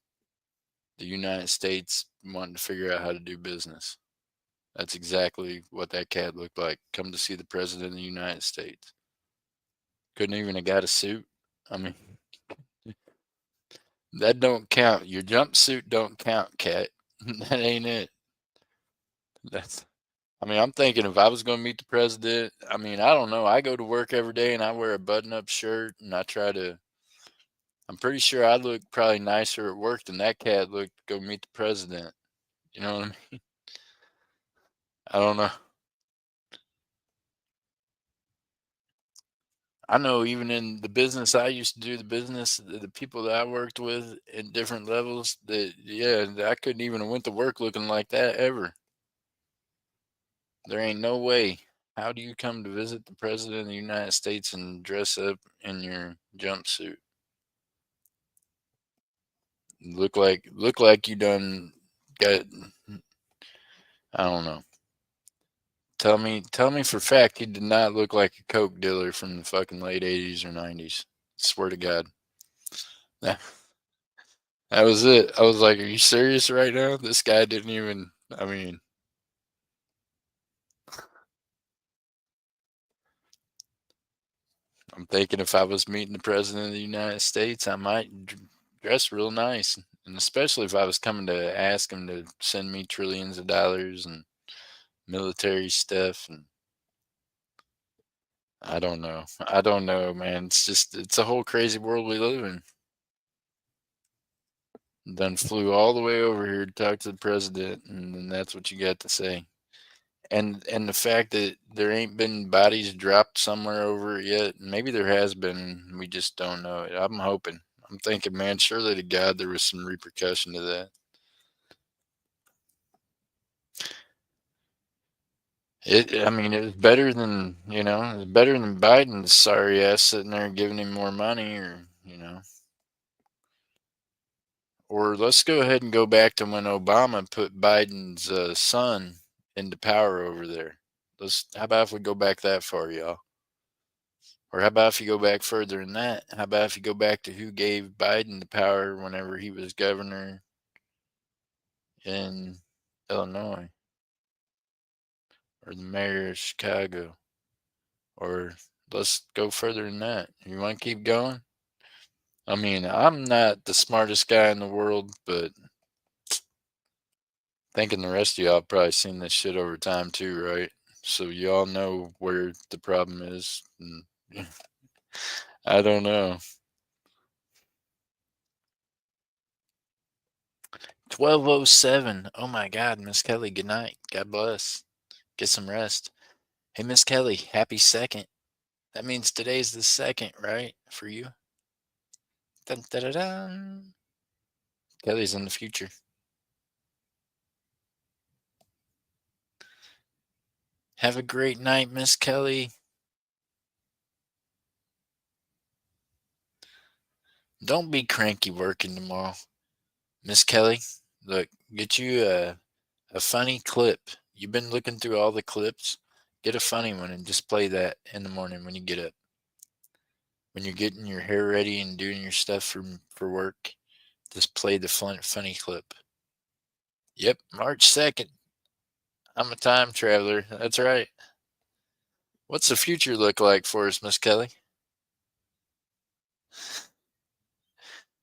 the United States wanting to figure out how to do business. That's exactly what that cat looked like. Come to see the president of the United States. Couldn't even have got a suit. I mean, that don't count. Your jumpsuit don't count, cat. That ain't it. That's. I mean, I'm thinking if I was going to meet the president, I mean, I don't know. I go to work every day and I wear a button-up shirt and I try to. I'm pretty sure I look probably nicer at work than that cat looked to go meet the president. You know what I mean? I don't know. I know even in the business I used to do, the business, the people that I worked with in different levels, that yeah, I couldn't even have went to work looking like that ever. There ain't no way. How do you come to visit the president of the United States and dress up in your jumpsuit? Look like you done got. I don't know. Tell me for fact he did not look like a coke dealer from the fucking late 80s or 90s. Swear to God. That, that was it. I was like, are you serious right now? This guy didn't even. I mean, I'm thinking if I was meeting the president of the United States, I might dress real nice. And especially if I was coming to ask him to send me trillions of dollars and military stuff, and I don't know. I don't know, man. It's a whole crazy world we live in. Done flew all the way over here to talk to the president, and then that's what you got to say. And the fact that there ain't been bodies dropped somewhere over it yet, maybe there has been, we just don't know it. I'm hoping. I'm thinking, man, surely to God there was some repercussion to that. I mean, it was better than, it was better than Biden's sorry ass sitting there giving him more money, or let's go ahead and go back to when Obama put Biden's son into power over there. How about if we go back that far, y'all? Or how about if you go back further than that? How about if you go back to who gave Biden the power whenever he was governor in Illinois, or the mayor of Chicago? Or let's go further than that. You want to keep going? I mean, I'm not the smartest guy in the world, but thinking the rest of y'all have probably seen this shit over time too, right? So y'all know where the problem is. And I don't know. 12:07. Oh my God, Miss Kelly. Good night. God bless. Get some rest. Hey, Miss Kelly. Happy second. That means today's the second, right? For you. Dun, dun, dun, dun. Kelly's in the future. Have a great night, Miss Kelly. Don't be cranky working tomorrow. Miss Kelly, look, get you a funny clip. You've been looking through all the clips. Get a funny one and just play that in the morning when you get up. When you're getting your hair ready and doing your stuff for work, just play the funny clip. Yep, March 2nd. I'm a time traveler. That's right. What's the future look like for us, Miss Kelly?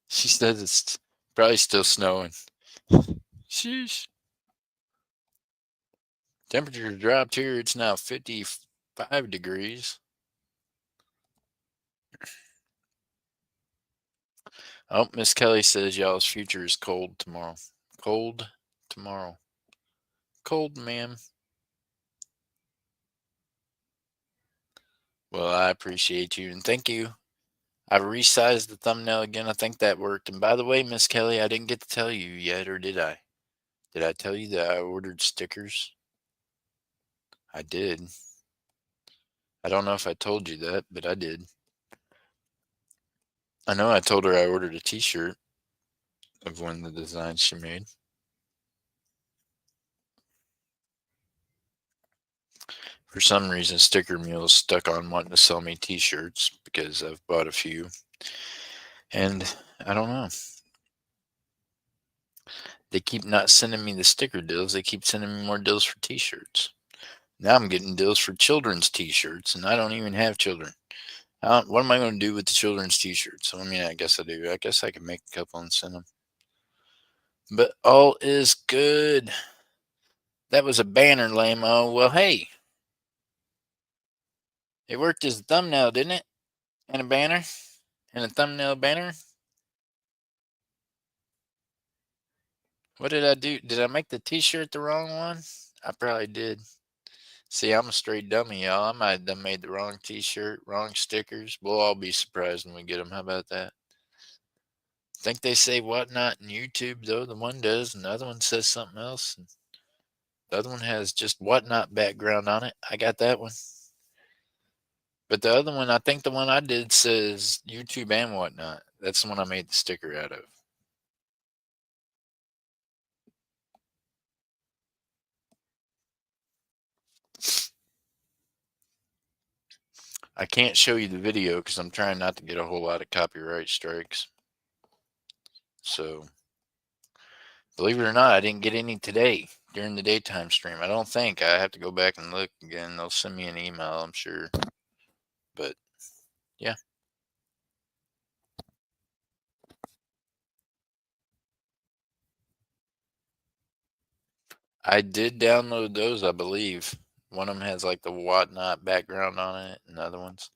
She says it's probably still snowing. Sheesh. Temperature dropped here. It's now 55 degrees. Oh, Miss Kelly says y'all's future is cold tomorrow. Cold tomorrow. Cold, ma'am. Well, I appreciate you and thank you. I resized the thumbnail again. I think that worked. And by the way, Miss Kelly, I didn't get to tell you yet, or did I? Did I tell you that I ordered stickers? I did. I don't know if I told you that, but I did. I know I told her I ordered a t-shirt of one of the designs she made. For some reason, Sticker Mule's stuck on wanting to sell me t-shirts because I've bought a few. And I don't know. They keep not sending me the sticker deals. They keep sending me more deals for t-shirts. Now I'm getting deals for children's t-shirts, and I don't even have children. What am I going to do with the children's t-shirts? I mean, I guess I do. I guess I can make a couple and send them. But all is good. That was a banner, lame-o. Well, hey. It worked as a thumbnail, didn't it? And a banner? And a thumbnail banner? What did I do? Did I make the t-shirt the wrong one? I probably did. See, I'm a straight dummy, y'all. I might have done made the wrong t-shirt, wrong stickers. We'll all be surprised when we get them. How about that? Think they say whatnot in YouTube, though. The one does, and the other one says something else. And the other one has just whatnot background on it. I got that one. But the other one, I think the one I did says YouTube and whatnot. That's the one I made the sticker out of. I can't show you the video because I'm trying not to get a whole lot of copyright strikes. So, believe it or not, I didn't get any today during the daytime stream. I don't think. I have to go back and look again. They'll send me an email, I'm sure. But, yeah. I did download those, I believe. One of them has like the whatnot background on it, and other ones.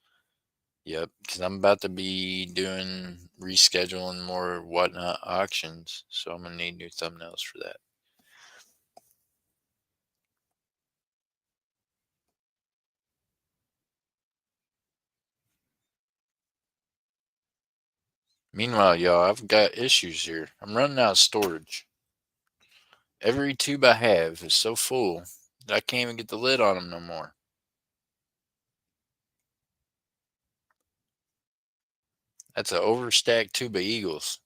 Yep, because I'm about to be doing rescheduling more whatnot auctions, so I'm gonna need new thumbnails for that. Meanwhile, y'all, I've got issues here. I'm running out of storage. Every tube I have is so full that I can't even get the lid on them no more. That's an overstacked tube of Eagles.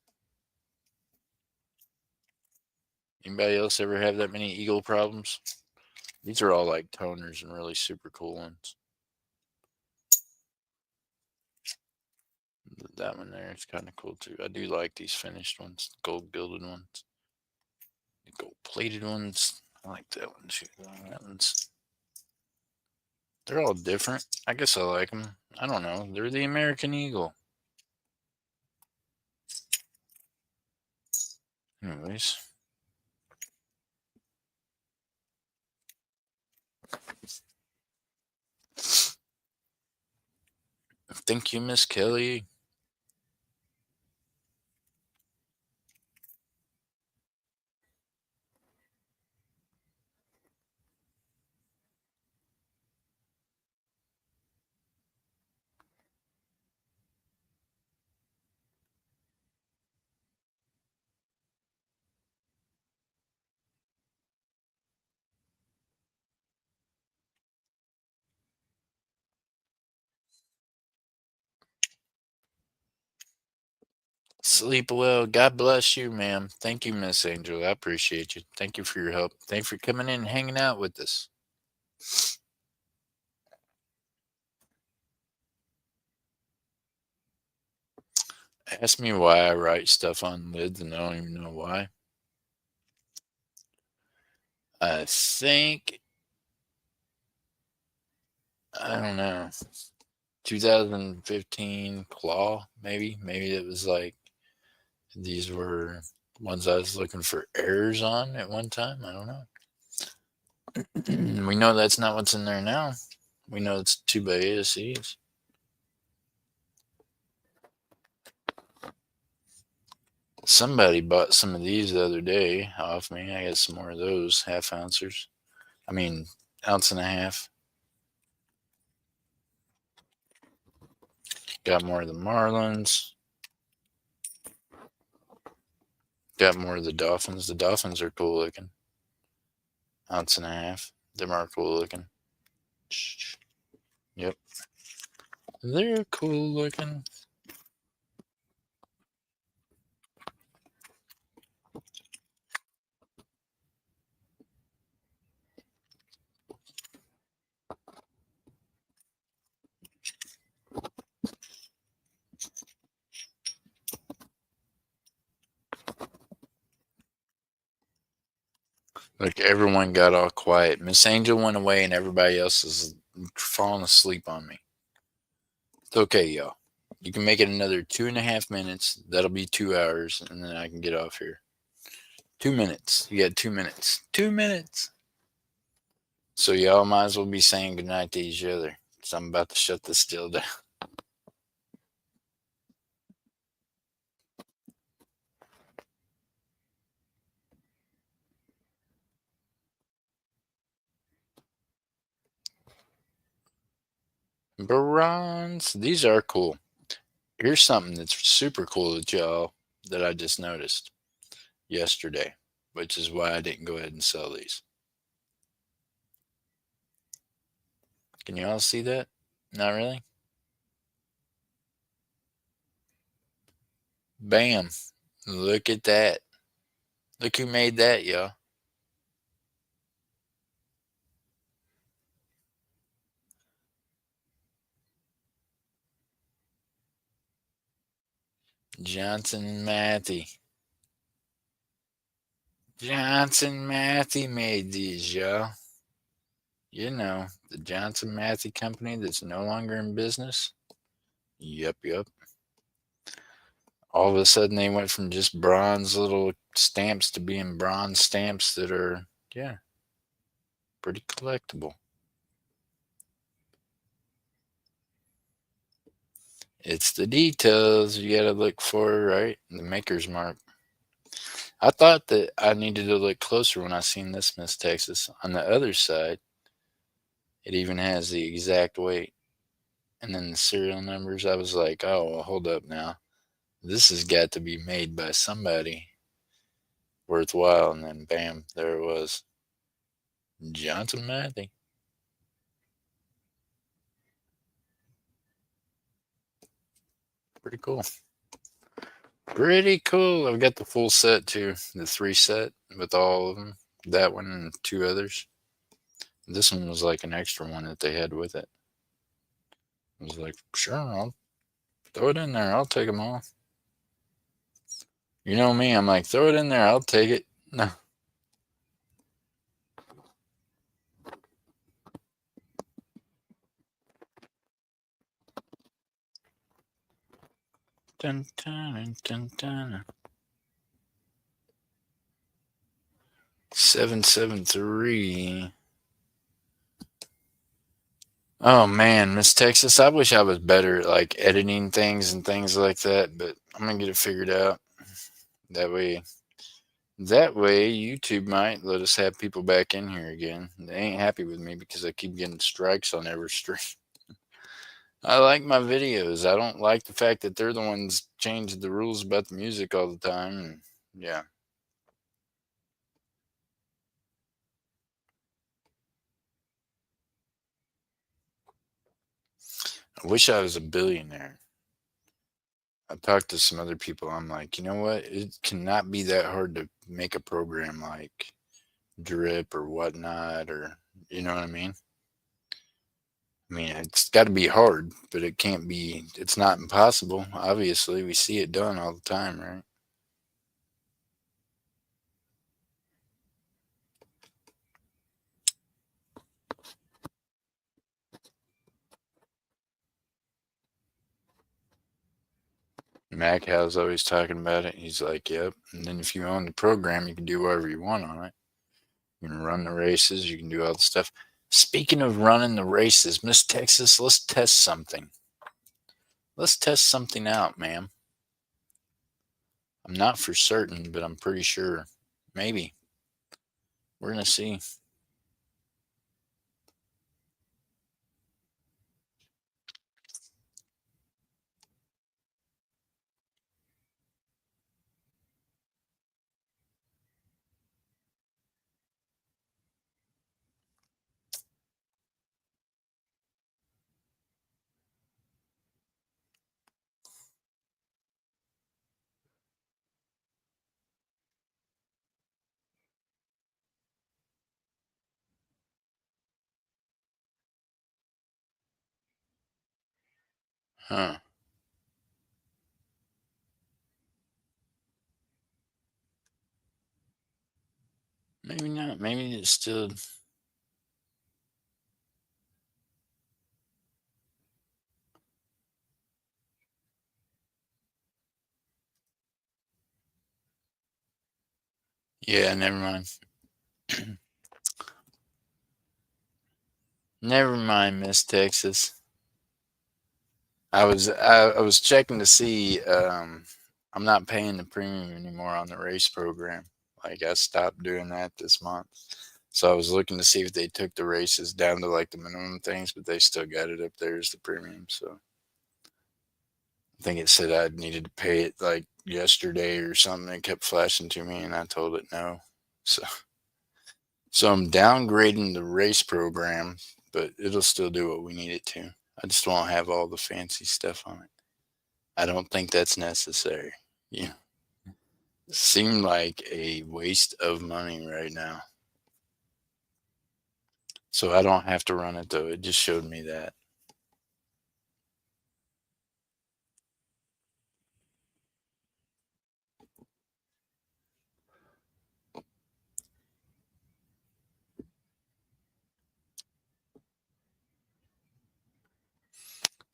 Anybody else ever have that many Eagle problems? These are all like toners and really super cool ones. That one there is kind of cool too. I do like these finished ones, gold gilded ones. The gold plated ones, I like that one too. That one's, they're all different. I guess I like them. I don't know. They're the American Eagle. Anyways, thank you, Miss Kelly. Sleep well. God bless you, ma'am. Thank you, Miss Angel. I appreciate you. Thank you for your help. Thanks for coming in and hanging out with us. Ask me why I write stuff on lids and I don't even know why. I think, I don't know, 2015 Claw, maybe. Maybe it was like these were ones I was looking for errors on at one time. I don't know. We know that's not what's in there now. We know it's 2 by ASCs. Somebody bought some of these the other day off me. I got some more of those half ouncers. I mean, ounce and a half. Got more of the Marlins. Got more of the Dolphins. The Dolphins are cool looking. Ounce and a half. Them are cool looking. Yep. They're cool looking. Like everyone got all quiet. Miss Angel went away and everybody else is falling asleep on me. It's okay, y'all. You can make it another 2.5 minutes. That'll be 2 hours, and then I can get off here. 2 minutes. You got 2 minutes. 2 minutes. So y'all might as well be saying goodnight to each other. Because I'm about to shut this deal down. Bronze. These are cool. Here's something that's super cool that y'all that I just noticed yesterday, which is why I didn't go ahead and sell these. Can you all see that? Not really? Bam. Look at that. Look who made that, y'all. Johnson and Matthew. Johnson Matthew made these, y'all. You know, the Johnson Matthew company that's no longer in business. Yep, yep. All of a sudden they went from just bronze little stamps to being bronze stamps that are, yeah, Pretty collectible. It's the details you gotta look for, right? The maker's mark. I thought that I needed to look closer when I seen this Miss Texas. On the other side, it even has the exact weight. And then the serial numbers, I was like, oh, well, hold up now. This has got to be made by somebody worthwhile. And then bam, there it was. Johnson Matthey. Pretty cool. Pretty cool. I've got the full set too. The 3 set with all of them. That one and 2 others. This one was like an extra one that they had with it. I was like, sure, I'll throw it in there. I'll take them all. You know me. I'm like, throw it in there. I'll take it. No. Dun, dun, dun, dun. 773. Oh man, Miss Texas, I wish I was better at like editing things and things like that, but I'm gonna get it figured out. That way, YouTube might let us have people back in here again. They ain't happy with me because I keep getting strikes on every stream. I like my videos. I don't like the fact that they're the ones changing the rules about the music all the time. And yeah. I wish I was a billionaire. I talked to some other people. I'm like, you know what? It cannot be that hard to make a program like Drip or whatnot, or you know what I mean? I mean, it's got to be hard, but it can't be. It's not impossible. Obviously, we see it done all the time, right? Mac Hal's always talking about it. He's like, yep. And then if you own the program, you can do whatever you want on it. You can run the races. You can do all the stuff. Speaking of running the races, Miss Texas, let's test something. Let's test something out, ma'am. I'm not for certain, but I'm pretty sure. Maybe. We're going to see. Huh. Maybe not. Maybe it's still. Yeah, never mind. Never mind, Miss Texas. I was checking to see. I'm not paying the premium anymore on the race program. Like I stopped doing that this month. So I was looking to see if they took the races down to like the minimum things, but they still got it up there as the premium. So I think it said I needed to pay it like yesterday or something. It kept flashing to me, and I told it no. So so I'm downgrading the race program, but it'll still do what we need it to. I just won't have all the fancy stuff on it. I don't think that's necessary. Yeah. Seemed like a waste of money right now. So I don't have to run it though. It just showed me that.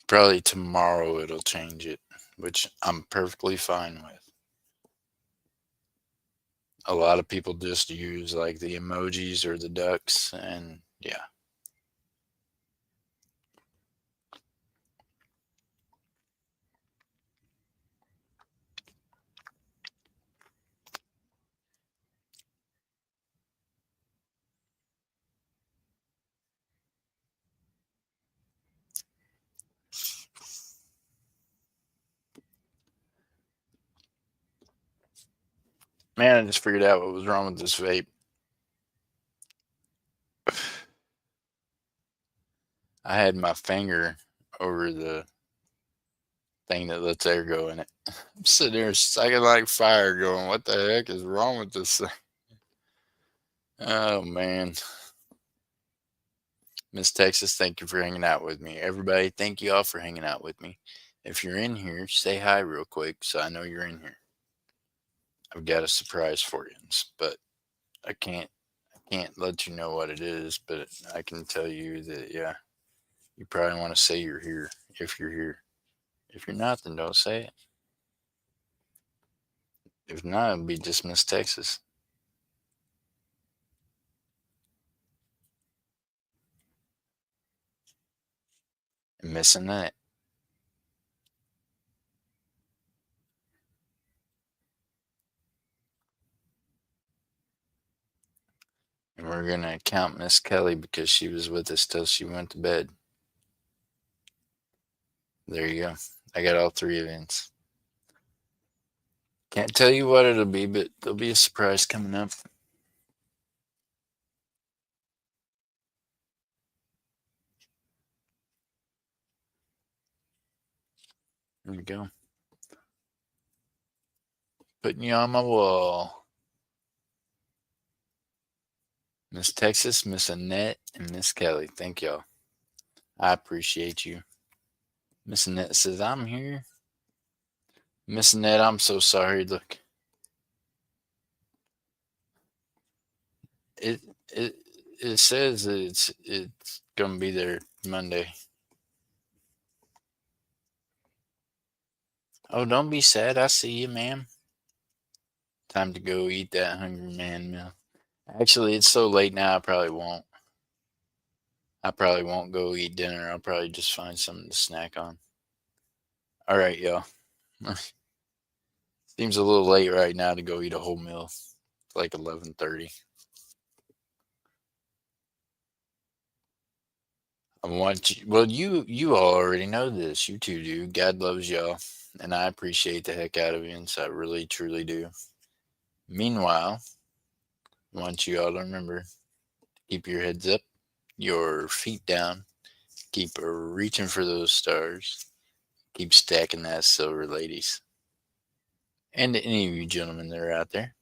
Probably tomorrow it'll change it, which I'm perfectly fine with. a lot of people just use like the emojis or the ducks, and yeah. Man, I just figured out what was wrong with this vape. I had my finger over the thing that lets air go in it. I'm sitting there sucking like fire, going, "What the heck is wrong with this thing?" Oh man, Miss Texas, thank you for hanging out with me. Everybody, thank you all for hanging out with me. If you're in here, say hi real quick so I know you're in here. I've got a surprise for you, but I can't let you know what it is, but I can tell you that yeah, you probably want to say you're here if you're here. If you're not, then don't say it. If not, it'll be just Miss Texas. And missing that. And we're gonna count Miss Kelly because she was with us till she went to bed. There you go. I got all three events. Can't tell you what it'll be, but there'll be a surprise coming up. There we go. Putting you on my wall. Miss Texas, Miss Annette, and Miss Kelly. Thank y'all. I appreciate you. Miss Annette says, I'm here. Miss Annette, I'm so sorry. Look. It it it says that it's gonna be there Monday. Oh, don't be sad. I see you, ma'am. Time to go eat that hungry man meal. Actually, it's so late now. I probably won't. I probably won't go eat dinner. I'll probably just find something to snack on. All right, y'all. Seems a little late right now to go eat a whole meal. It's like 11:30. I want you. Well, you all already know this. You two do. God loves y'all, and I appreciate the heck out of you, and so I really truly do. Meanwhile, I want you all to remember: keep your heads up, your feet down, keep reaching for those stars, keep stacking that silver, ladies, and to any of you gentlemen that are out there.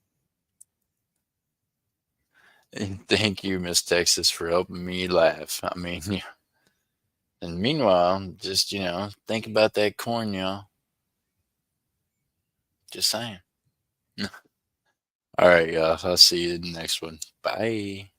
And thank you, Miss Texas, for helping me laugh. I mean, yeah. And meanwhile, just think about that corn, y'all. Just saying. All right, y'all. I'll see you in the next one. Bye.